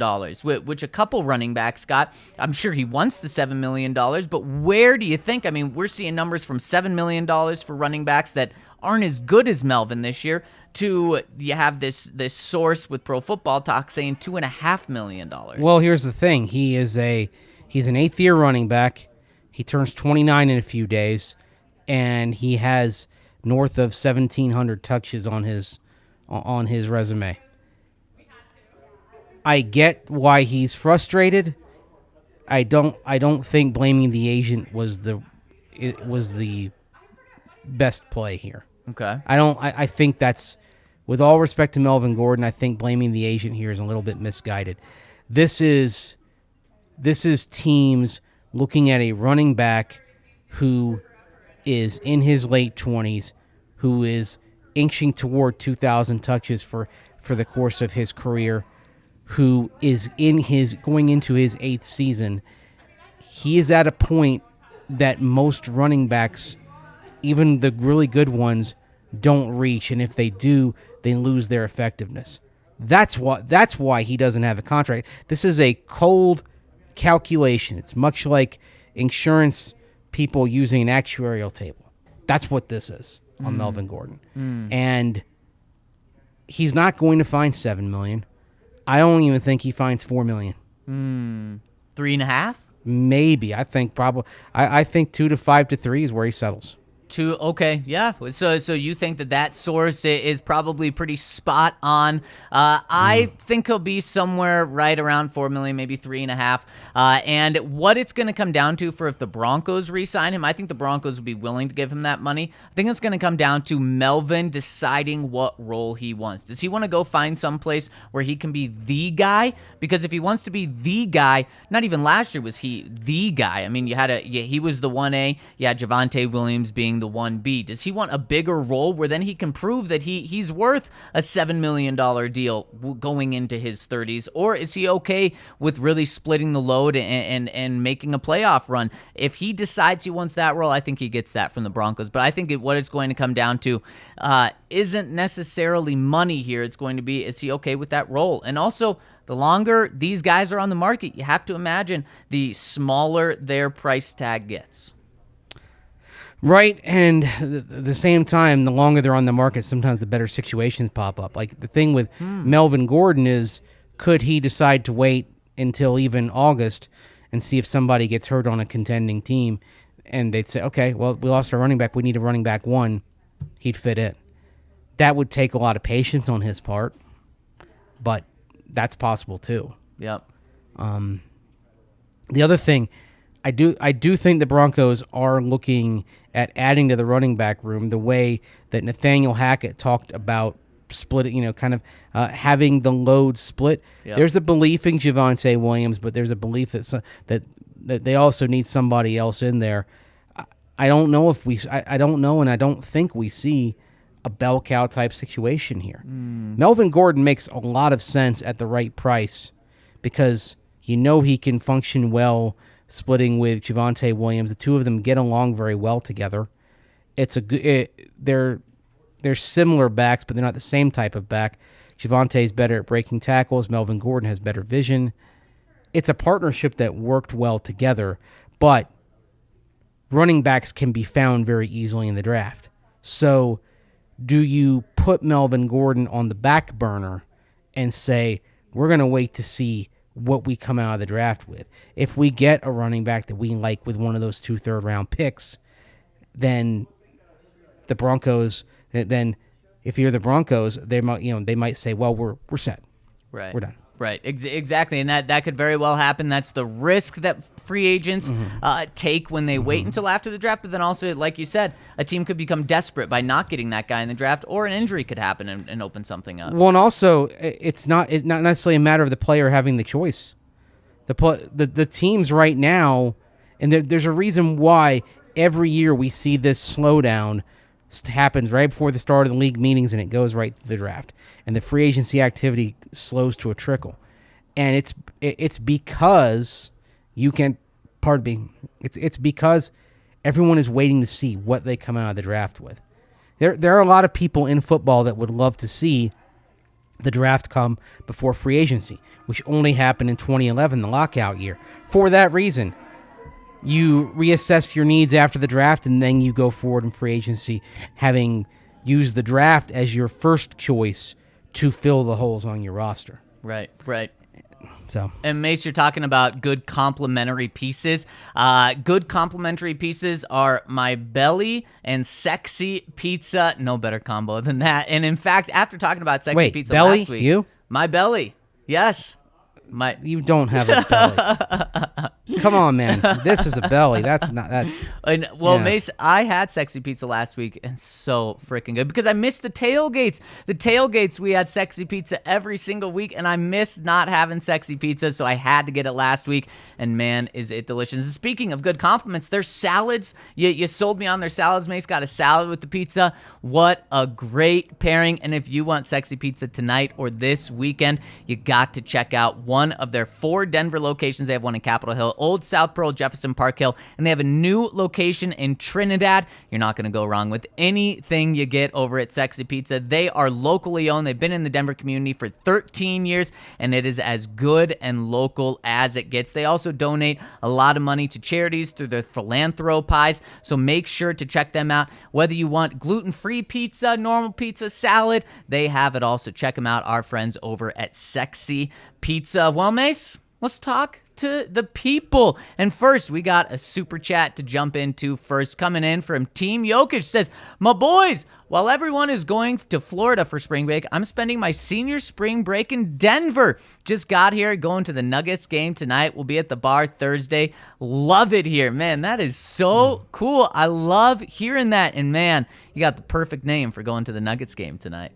which a couple running backs got? I'm sure he wants the $7 million, but where do you think? I mean, we're seeing numbers from $7 million for running backs that aren't as good as Melvin this year, to you have this source with Pro Football Talk saying $2.5 million. Well, here's the thing. He's an 8th-year running back. He turns 29 in a few days, and he has north of 1,700 touches on his resume. I get why he's frustrated. I don't think blaming the agent was the best play here. Okay. I think that's, with all respect to Melvin Gordon, I think blaming the agent here is a little bit misguided. This is teams looking at a running back who is in his late 20s, who is inching toward 2,000 touches for the course of his career, who is going into his 8th season. He is at a point that most running backs, even the really good ones, don't reach, and if they do, they lose their effectiveness. That's why he doesn't have a contract. This is a cold calculation. It's much like insurance people using an actuarial table. That's what this is on Melvin Gordon. And he's not going to find $7 million. I don't even think he finds $4 million. 3.5? Maybe. I think 2 to 5 to 3 is where he settles. Okay, yeah. So you think that source is probably pretty spot on. I think he'll be somewhere right around $4 million, maybe 3.5. And what it's going to come down to for if the Broncos re-sign him, I think the Broncos would be willing to give him that money. I think it's going to come down to Melvin deciding what role he wants. Does he want to go find someplace where he can be the guy? Because if he wants to be the guy, not even last year was he the guy. I mean, he was the 1A. You had Javonte Williams being the 1B. Does he want a bigger role where then he can prove that he's worth a $7 million deal going into his 30s? Or is he okay with really splitting the load and making a playoff run? If he decides he wants that role, I think he gets that from the Broncos. But I think what it's going to come down to isn't necessarily money here. It's going to be, is he okay with that role? And also, The longer these guys are on the market, you have to imagine the smaller their price tag gets. Right, and at the same time, the longer they're on the market, sometimes the better situations pop up. Like the thing with Melvin Gordon is, could he decide to wait until even August and see if somebody gets hurt on a contending team, and they'd say, okay, well, we lost our running back, we need a running back one, he'd fit in. That would take a lot of patience on his part, but that's possible too. Yep. The other thing, I do think the Broncos are looking at adding to the running back room the way that Nathaniel Hackett talked about splitting, kind of having the load split. Yep. There's a belief in Javonte Williams, but there's a belief that they also need somebody else in there. I don't know if I don't know, and I don't think we see a bell cow type situation here. Melvin Gordon makes a lot of sense at the right price because he can function well splitting with Javonte Williams. The two of them get along very well together. They're similar backs, but they're not the same type of back. Javonte's better at breaking tackles. Melvin Gordon has better vision. It's a partnership that worked well together, but running backs can be found very easily in the draft. So do you put Melvin Gordon on the back burner and say, we're going to wait to see what we come out of the draft with? If we get a running back that we like with one of those 2 third-round picks, then the Broncos, then if you're the Broncos, they might say, well, we're set. Right. We're done. Right, exactly, and that could very well happen. That's the risk that free agents take when they wait until after the draft, but then also, like you said, a team could become desperate by not getting that guy in the draft, or an injury could happen and open something up. Well, and also, it's not necessarily a matter of the player having the choice. The teams right now, and there's a reason why every year we see this slowdown happens right before the start of the league meetings, and it goes right to the draft, and the free agency activity slows to a trickle, and it's because it's because everyone is waiting to see what they come out of the draft with. There are a lot of people in football that would love to see the draft come before free agency, which only happened in 2011, the lockout year. For that reason, you reassess your needs after the draft, and then you go forward in free agency, having used the draft as your first choice to fill the holes on your roster. Right. So, and Mace, you're talking about good complementary pieces. Good complementary pieces are My Belly and Sexy Pizza. No better combo than that. And in fact, after talking about Sexy Pizza belly, last week, you? My Belly, yes. You don't have a belly. Come on, man. This is a belly. That's not that. Yeah. Mace, I had Sexy Pizza last week, and so freaking good because I missed the tailgates. The tailgates, we had Sexy Pizza every single week, and I missed not having Sexy Pizza, so I had to get it last week, and man, is it delicious. And speaking of good compliments, their salads, you sold me on their salads, Mace. Got a salad with the pizza. What a great pairing, and if you want Sexy Pizza tonight or this weekend, you got to check out one of their 4 Denver locations. They have one in Capitol Hill, Old South Pearl, Jefferson Park Hill, and they have a new location in Trinidad. You're not going to go wrong with anything you get over at Sexy Pizza. They are locally owned. They've been in the Denver community for 13 years, and it is as good and local as it gets. They also donate a lot of money to charities through their philanthropies, so make sure to check them out. Whether you want gluten-free pizza, normal pizza, salad, they have it all, so check them out, our friends over at Sexy Pizza. Well, Mace, let's talk to the people. And first, we got a super chat to jump into first. Coming in from Team Jokic says, my boys, while everyone is going to Florida for spring break, I'm spending my senior spring break in Denver. Just got here, going to the Nuggets game tonight. We'll be at the bar Thursday. Love it here. Man, that is so cool. I love hearing that. And man, you got the perfect name for going to the Nuggets game tonight.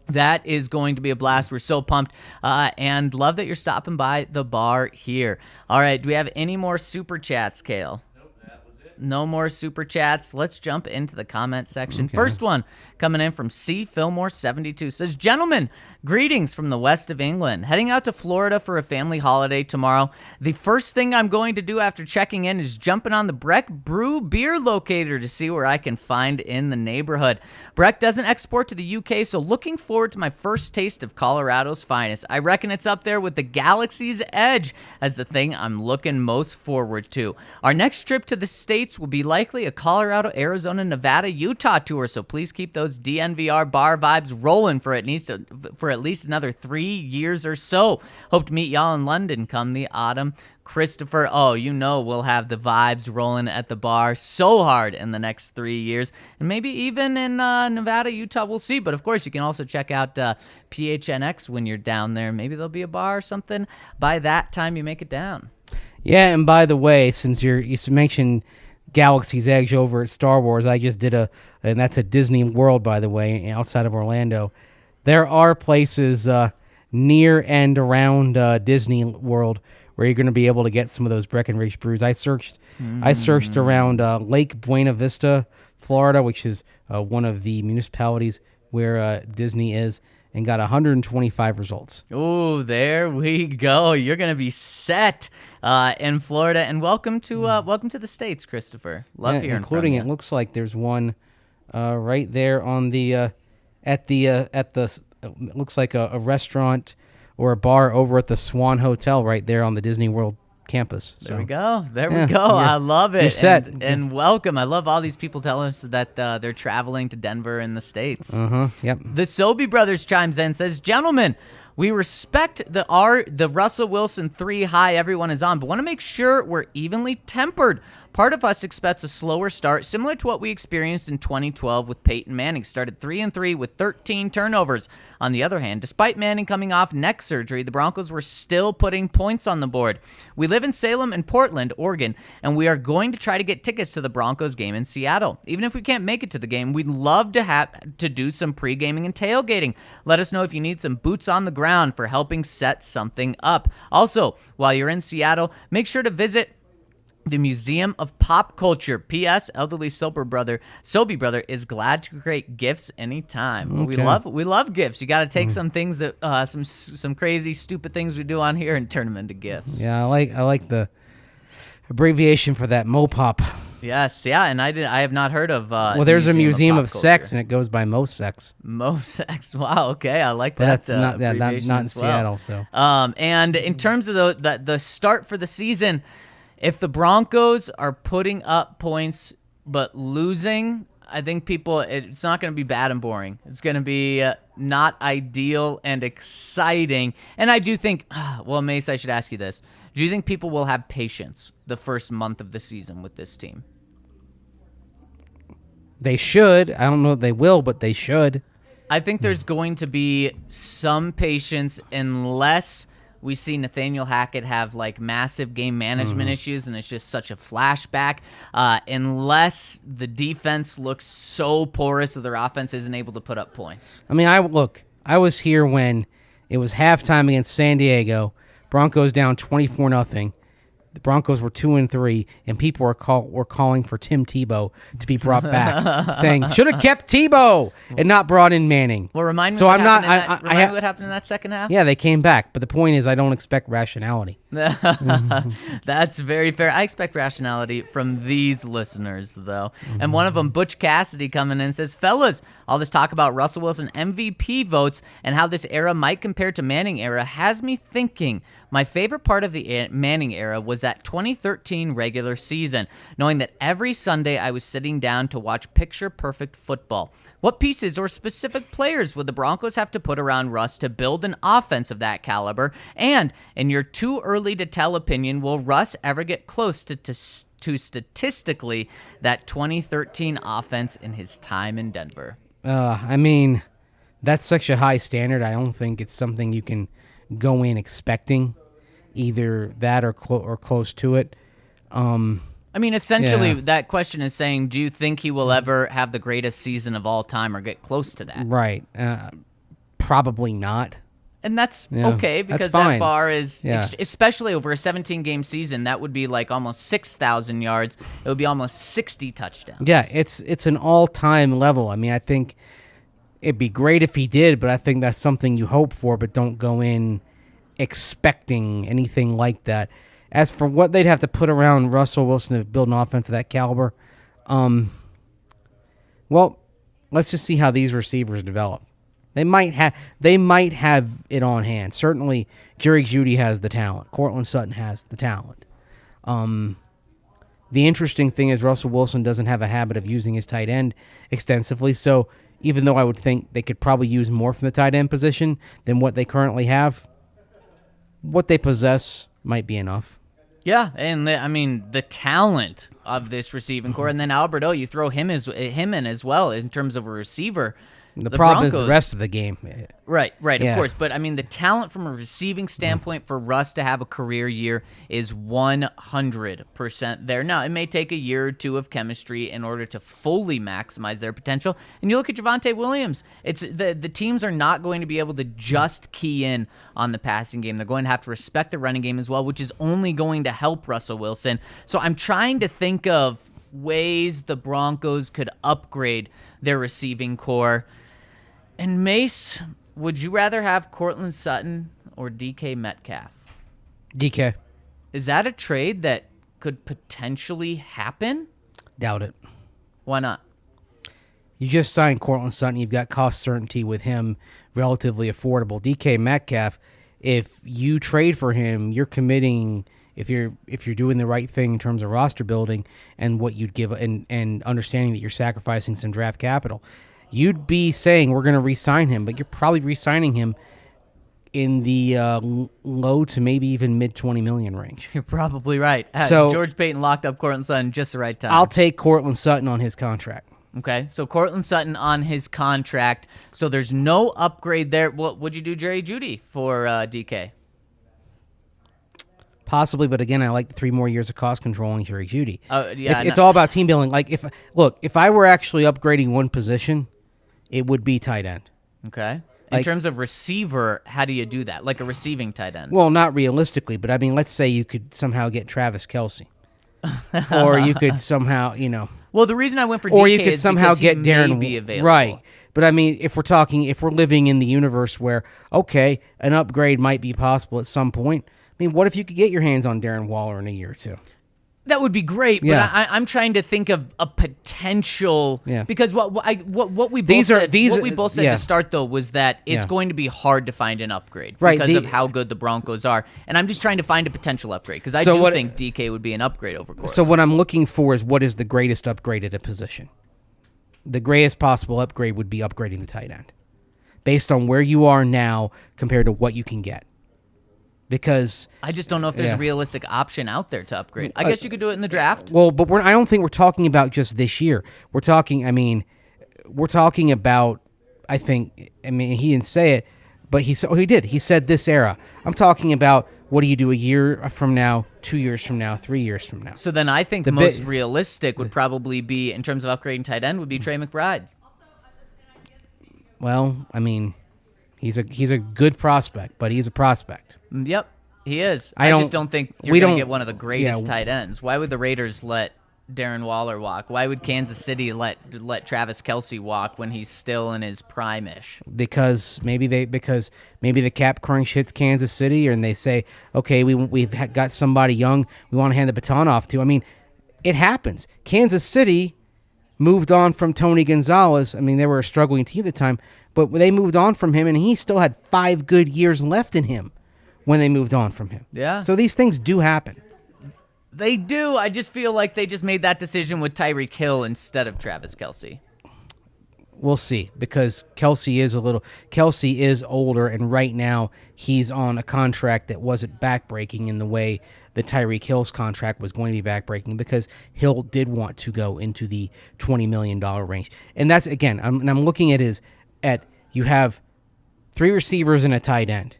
That is going to be a blast. We're so pumped and love that you're stopping by the bar here. All right, do we have any more super chats, Kale? Nope, that was it. no more super chats. Let's jump into the comment section. First one coming in from C. Fillmore72 says, "Gentlemen, greetings from the west of England. Heading out to Florida for a family holiday tomorrow. The first thing I'm going to do after checking in is jumping on the Breck Brew beer locator to see where I can find in the neighborhood. Breck doesn't export to the UK, so looking forward to my first taste of Colorado's finest. I reckon it's up there with the Galaxy's Edge as the thing I'm looking most forward to. Our next trip to the States will be likely a Colorado, Arizona, Nevada, Utah tour, so please keep those DNVR bar vibes rolling for at least another 3 years or so. Hope to meet y'all in London come the autumn. Christopher, we'll have the vibes rolling at the bar so hard in the next 3 years. And maybe even in Nevada, Utah, we'll see. But, of course, you can also check out PHNX when you're down there. Maybe there'll be a bar or something by that time you make it down. Yeah, and by the way, since you mentioned Galaxy's Edge over at Star Wars, I just did and that's a Disney World, by the way, outside of Orlando. There are places near and around Disney World where you're going to be able to get some of those Breckenridge brews. I searched around Lake Buena Vista, Florida, which is one of the municipalities where Disney is, and got 125 results. Oh, there we go. You're going to be set in Florida, and welcome to the States, Christopher. Love hearing including from you. It looks like there's one right there on the it looks like a restaurant or a bar over at the Swan Hotel right there on the Disney World campus. There we go. I love it. You're set. And welcome. I love all these people telling us that they're traveling to Denver in the States. Yep. The Sobey brothers chimes in and says, "Gentlemen, we respect the Russell Wilson 3 high everyone is on, but want to make sure we're evenly tempered. Part of us expects a slower start, similar to what we experienced in 2012 with Peyton Manning. Started 3-3 with 13 turnovers. On the other hand, despite Manning coming off neck surgery, the Broncos were still putting points on the board. We live in Salem and Portland, Oregon, and we are going to try to get tickets to the Broncos game in Seattle. Even if we can't make it to the game, we'd love to do some pre-gaming and tailgating. Let us know if you need some boots on the ground for helping set something up. Also, while you're in Seattle, make sure to visit the Museum of Pop Culture. P.S. Elderly Sobey brother is glad to create gifts anytime. Okay. We love gifts. You got to take some things that some crazy stupid things we do on here and turn them into gifts. Yeah, I like the abbreviation for that, MoPop. Yes, yeah, and I have not heard of. Well, there's a Museum of Pop Sex, Culture. and it goes by Mosex. Mosex. Wow. Okay, I like But that. that's not abbreviation not in as well. Seattle. So And in terms of the start for the season, if the Broncos are putting up points but losing, I think it's not going to be bad and boring. It's going to be not ideal and exciting. And I do think, Mace, I should ask you this. Do you think people will have patience the first month of the season with this team? they should. I don't know if they will, but they should. I think there's going to be some patience unless we see Nathaniel Hackett have like massive game management issues and it's just such a flashback. Unless the defense looks so porous that their offense isn't able to put up points. I mean, I was here when it was halftime against San Diego. Broncos down 24-0. The Broncos were 2-3, and people were calling for Tim Tebow to be brought back, saying should have kept Tebow and not brought in Manning. Well, remind me. So what I'm not. happened in what happened in that second half. Yeah, they came back, but the point is, I don't expect rationality. That's very fair. I expect rationality from these listeners, though. And one of them, Butch Cassidy, coming in says, fellas, all this talk about Russell Wilson MVP votes and how this era might compare to Manning era has me thinking. My favorite part of the Manning era was that 2013 regular season, knowing that every Sunday I was sitting down to watch picture-perfect football. What pieces or specific players would the Broncos have to put around Russ to build an offense of that caliber? And, in your too early to tell opinion, will Russ ever get close to statistically that 2013 offense in his time in Denver? I mean, that's such a high standard. I don't think it's something you can go in expecting either that or close to it. I mean, essentially, that question is saying, do you think he will ever have the greatest season of all time or get close to that? Right. Probably not. And that's Yeah, okay that's because fine. that bar is, Yeah. especially over a 17-game season, that would be like almost 6,000 yards. It would be almost 60 touchdowns. Yeah, it's an all-time level. I mean, I think it'd be great if he did, but I think that's something you hope for, but don't go in expecting anything like that. As for what they'd have to put around Russell Wilson to build an offense of that caliber, well, let's just see how these receivers develop. They might have it on hand. Certainly, Jerry Jeudy has the talent. Cortland Sutton has the talent. The interesting thing is Russell Wilson doesn't have a habit of using his tight end extensively. So even though I would think they could probably use more from the tight end position than what they currently have, what they possess might be enough. Yeah, and the talent of this receiving core, and then Albert O, you throw him in as well in terms of a receiver. The problem Broncos, is the rest of the game. Right, Yeah. of course. But, the talent from a receiving standpoint for Russ to have a career year is 100% there. Now, it may take a year or two of chemistry in order to fully maximize their potential. And you look at Javonte Williams. It's the teams are not going to be able to just key in on the passing game. They're going to have to respect the running game as well, which is only going to help Russell Wilson. So I'm trying to think of ways the Broncos could upgrade their receiving core. And Mace, would you rather have Cortland Sutton or DK Metcalf? DK. Is that a trade that could potentially happen? Doubt it. Why not? You just signed Cortland Sutton. You've got cost certainty with him, relatively affordable. DK Metcalf, if you trade for him, you're committing. If you're doing the right thing in terms of roster building and what you'd give, and understanding that you're sacrificing some draft capital, you'd be saying we're going to re-sign him, but you're probably re-signing him in the low to maybe even mid $20 million range. You're probably right. So George Payton locked up Cortland Sutton just the right time. I'll take Cortland Sutton on his contract. Okay, so Cortland Sutton on his contract. So there's no upgrade there. What would you do, Jerry Jeudy, for DK? Possibly, but again, I like the 3 more years of cost controlling Jerry Jeudy. Yeah, it's all about team building. Like if I were actually upgrading one position, it would be tight end. Okay. In terms of receiver, how do you do that? Like a receiving tight end? Well, not realistically, but I mean, let's say you could somehow get Travis Kelce, or you could somehow, Well, the reason I went for DK or you could is somehow because get he Darren may be available. Right. But I mean, if we're living in the universe where an upgrade might be possible at some point. I mean, what if you could get your hands on Darren Waller in a year or two? That would be great, but Yeah. I'm trying to think of a potential. Yeah. Because what we both These are- said, these what are- we both said yeah. to start though was that it's Yeah. going to be hard to find an upgrade Right, because of how good the Broncos are, and I'm just trying to find a potential upgrade because I do think DK would be an upgrade over Cortland. So what I'm looking for is what is the greatest upgrade at a position. The greatest possible upgrade would be upgrading the tight end, based on where you are now compared to what you can get. Because I just don't know if there's Yeah. a realistic option out there to upgrade. I guess you could do it in the draft. Well, but I don't think we're talking about just this year. We're talking about. He didn't say it, but he did. He said this era. I'm talking about what do you do a year from now, 2 years from now, 3 years from now. So then I think most realistic would probably be, in terms of upgrading tight end, would be Trey McBride. Well, I mean, he's a good prospect, but he's a prospect. Yep, he is. I I don't- just don't think we you're going don't- to get one of the greatest yeah. tight ends. Why would the Raiders let Darren Waller walk? Why would Kansas City let Travis Kelce walk when he's still in his prime-ish? Because maybe the cap crunch hits Kansas City, and they say, okay, we've got somebody young we want to hand the baton off to. I mean, it happens. Kansas City moved on from Tony Gonzalez. I mean, they were a struggling team at the time, but they moved on from him, and he still had 5 good years left in him when they moved on from him. Yeah. So these things do happen. They do. I just feel like they just made that decision with Tyreek Hill instead of Travis Kelce. We'll see, because Kelce is older, and right now he's on a contract that wasn't backbreaking in the way the Tyreek Hill's contract was going to be backbreaking, because Hill did want to go into the $20 million range. And that's, again, I'm looking at you have 3 receivers and a tight end.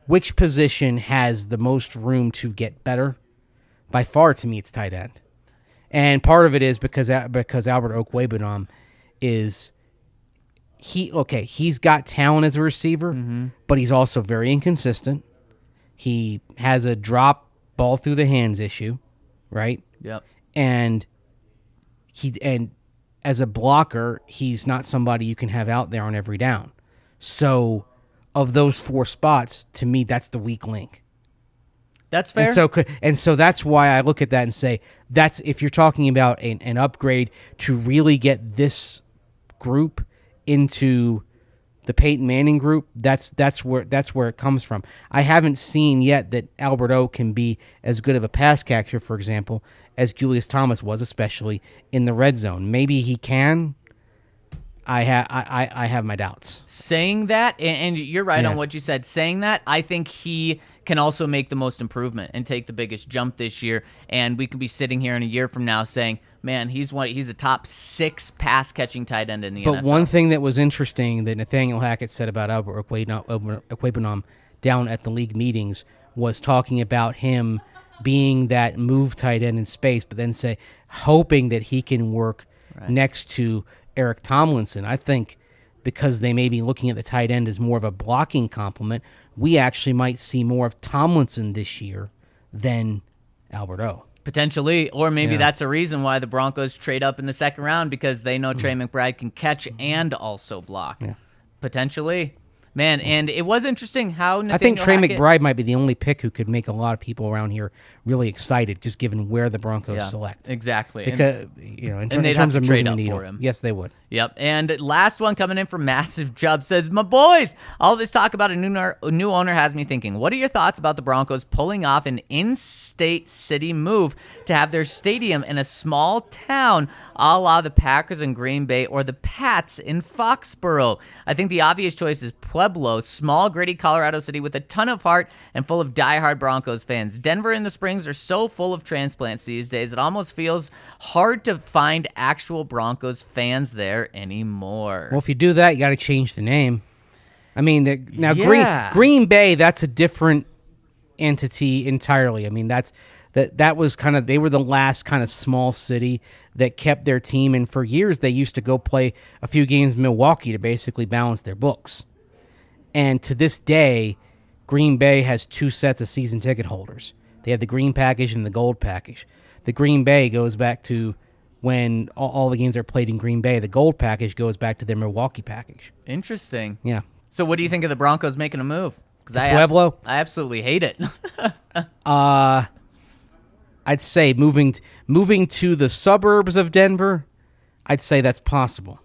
Which position has the most room to get better? By far, to me, it's tight end. And part of it is because Albert Okwuegbunam he's got talent as a receiver, but he's also very inconsistent. He has a drop ball through the hands issue, right? Yep. And as a blocker, he's not somebody you can have out there on every down. So, of those 4 spots, to me, that's the weak link. That's fair. And so that's why I look at that and say, that's if you're talking about an upgrade to really get this group into the Peyton Manning group, that's where it comes from. I haven't seen yet that Albert O can be as good of a pass catcher, for example, as Julius Thomas was, especially in the red zone. Maybe he can. I have my doubts. Saying that, and you're right Yeah. on what you said. Saying that, I think he can also make the most improvement and take the biggest jump this year. And we could be sitting here in a year from now saying, man, he's a top 6 pass catching tight end in the NFL. But one thing that was interesting that Nathaniel Hackett said about Albert Okwuegbunam down at the league meetings was talking about him being that move tight end in space, but then hoping that he can work next to Eric Tomlinson. I think because they may be looking at the tight end as more of a blocking complement, we actually might see more of Tomlinson this year than Albert O. Potentially, or maybe Yeah. that's a reason why the Broncos trade up in the second round, because they know Trey McBride can catch and also block. Yeah. Potentially. Man, and it was interesting how Nathaniel I think Trey Hackett, McBride might be the only pick who could make a lot of people around here really excited, just given where the Broncos select. Exactly. Because in they'd terms have of to trade moving the up needle, for him. yes, they would. Yep. And last one coming in from Massive Chubb says, my boys, all this talk about a new owner has me thinking, what are your thoughts about the Broncos pulling off an in-state city move to have their stadium in a small town a la the Packers in Green Bay or the Pats in Foxborough? I think the obvious choice is Pueblo, small, gritty Colorado city with a ton of heart and full of diehard Broncos fans. Denver and the Springs are so full of transplants these days, it almost feels hard to find actual Broncos fans there anymore. Well, if you do that, you got to change the name. I mean, now Yeah. Green Bay, that's a different entity entirely. I mean, that was kind of, they were the last kind of small city that kept their team, and for years they used to go play a few games in Milwaukee to basically balance their books. And to this day, Green Bay has 2 sets of season ticket holders. They have the green package and the gold package. The Green Bay goes back to when all the games are played in Green Bay. The gold package goes back to their Milwaukee package. Interesting. Yeah. So what do you think of the Broncos making a move? Because Pueblo? I absolutely hate it. I'd say moving to the suburbs of Denver, I'd say that's possible.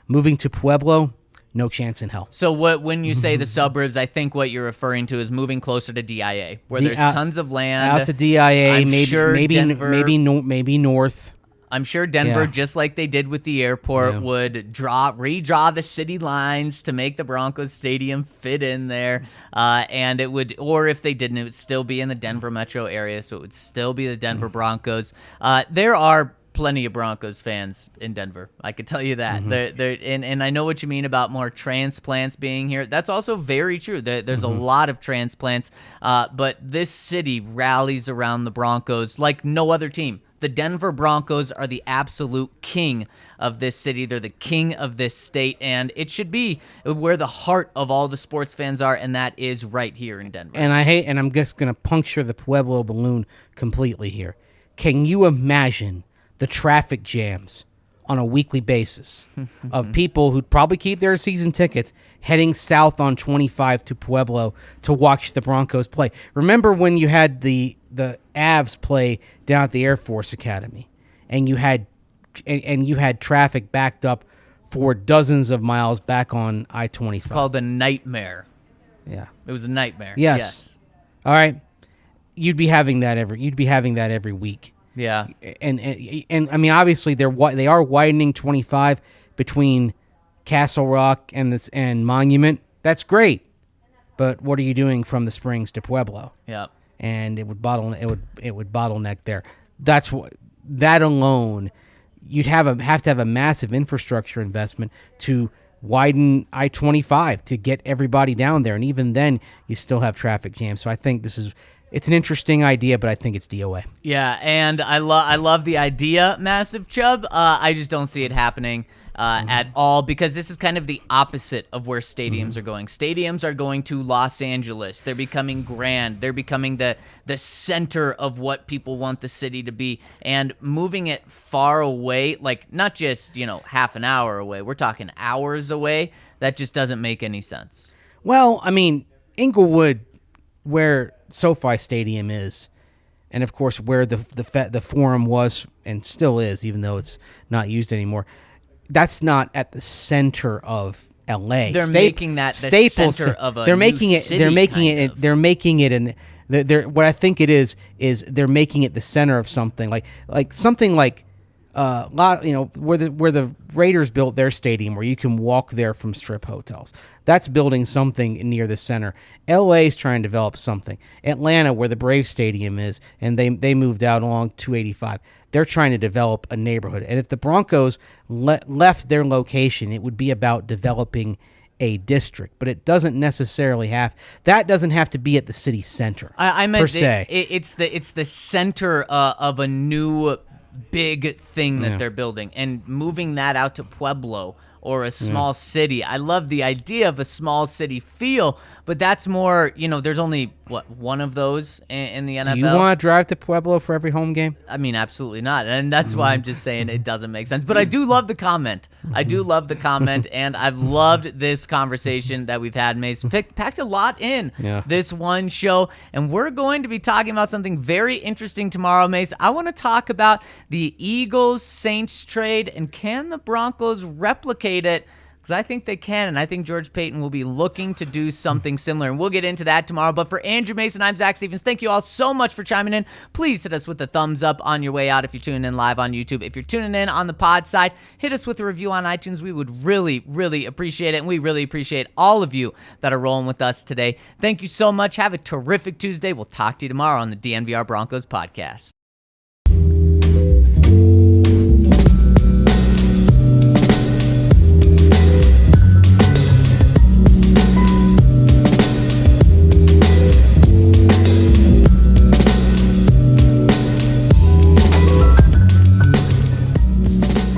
Moving to Pueblo, no chance in hell. So when you say the suburbs, I think what you're referring to is moving closer to DIA, where there's tons of land. Out to DIA, I'm maybe sure Denver, maybe north. I'm sure Denver, Yeah. just like they did with the airport, Yeah. would redraw the city lines to make the Broncos Stadium fit in there. And it would, or if they didn't, it would still be in the Denver metro area, so it would still be the Denver Broncos. There are plenty of Broncos fans in Denver. I could tell you that. And I know what you mean about more transplants being here. That's also very true. There's a lot of transplants, but this city rallies around the Broncos like no other team. The Denver Broncos are the absolute king of this city. They're the king of this state, and it should be where the heart of all the sports fans are, and that is right here in Denver. And I'm just going to puncture the Pueblo balloon completely here. Can you imagine the traffic jams on a weekly basis of people who'd probably keep their season tickets heading south on 25 to Pueblo to watch the Broncos play? Remember when you had the Avs play down at the Air Force Academy, and you had traffic backed up for dozens of miles back on I-25? It's called a nightmare. Yeah. It was a nightmare. Yes. All right. You'd be having that every week. Yeah. And I mean, obviously they are widening 25 between Castle Rock and Monument. That's great, but what are you doing from the Springs to Pueblo? Yeah. And it would bottleneck there. That's what, that alone, you'd have to have a massive infrastructure investment to widen I-25 to get everybody down there, and even then you still have traffic jams. So I think it's an interesting idea, but I think it's DOA. Yeah, and I love the idea, Massive Chubb. I just don't see it happening. at all, because this is kind of the opposite of where stadiums are going. Stadiums are going to Los Angeles. They're becoming grand. They're becoming the center of what people want the city to be, and moving it far away, like not just, half an hour away. We're talking hours away. That just doesn't make any sense. Well, I mean, Inglewood, where SoFi Stadium is, and of course where the Forum was and still is, even though it's not used anymore, that's not at the center of LA. They're making that the center of a they're new making it. city, They're making it. kind of. They're making it in. What I think it is they're making it the center of something like something like where the Raiders built their stadium, where you can walk there from strip hotels. That's building something near the center. LA is trying to develop something. Atlanta, where the Braves stadium is, and they moved out along 285. They're trying to develop a neighborhood. And if the Broncos left their location, it would be about developing a district, but it doesn't necessarily have to be at the city center. I meant per se. It's the center of a new big thing that they're building, and moving that out to Pueblo or a small city. I love the idea of a small city feel, but that's more, there's only, one of those in the NFL? Do you want to drive to Pueblo for every home game? I mean, absolutely not. And that's why I'm just saying it doesn't make sense. But I do love the comment. And I've loved this conversation that we've had, Mace. Packed a lot in this one show. And we're going to be talking about something very interesting tomorrow, Mace. I want to talk about the Eagles-Saints trade, and can the Broncos replicate it? Because I think they can, and I think George Payton will be looking to do something similar, and we'll get into that tomorrow. But for Andrew Mason, I'm Zach Stevens. Thank you all so much for chiming in. Please hit us with a thumbs up on your way out if you're tuning in live on YouTube. If you're tuning in on the pod side, hit us with a review on iTunes. We would really, really appreciate it, and we really appreciate all of you that are rolling with us today. Thank you so much. Have a terrific Tuesday. We'll talk to you tomorrow on the DNVR Broncos podcast.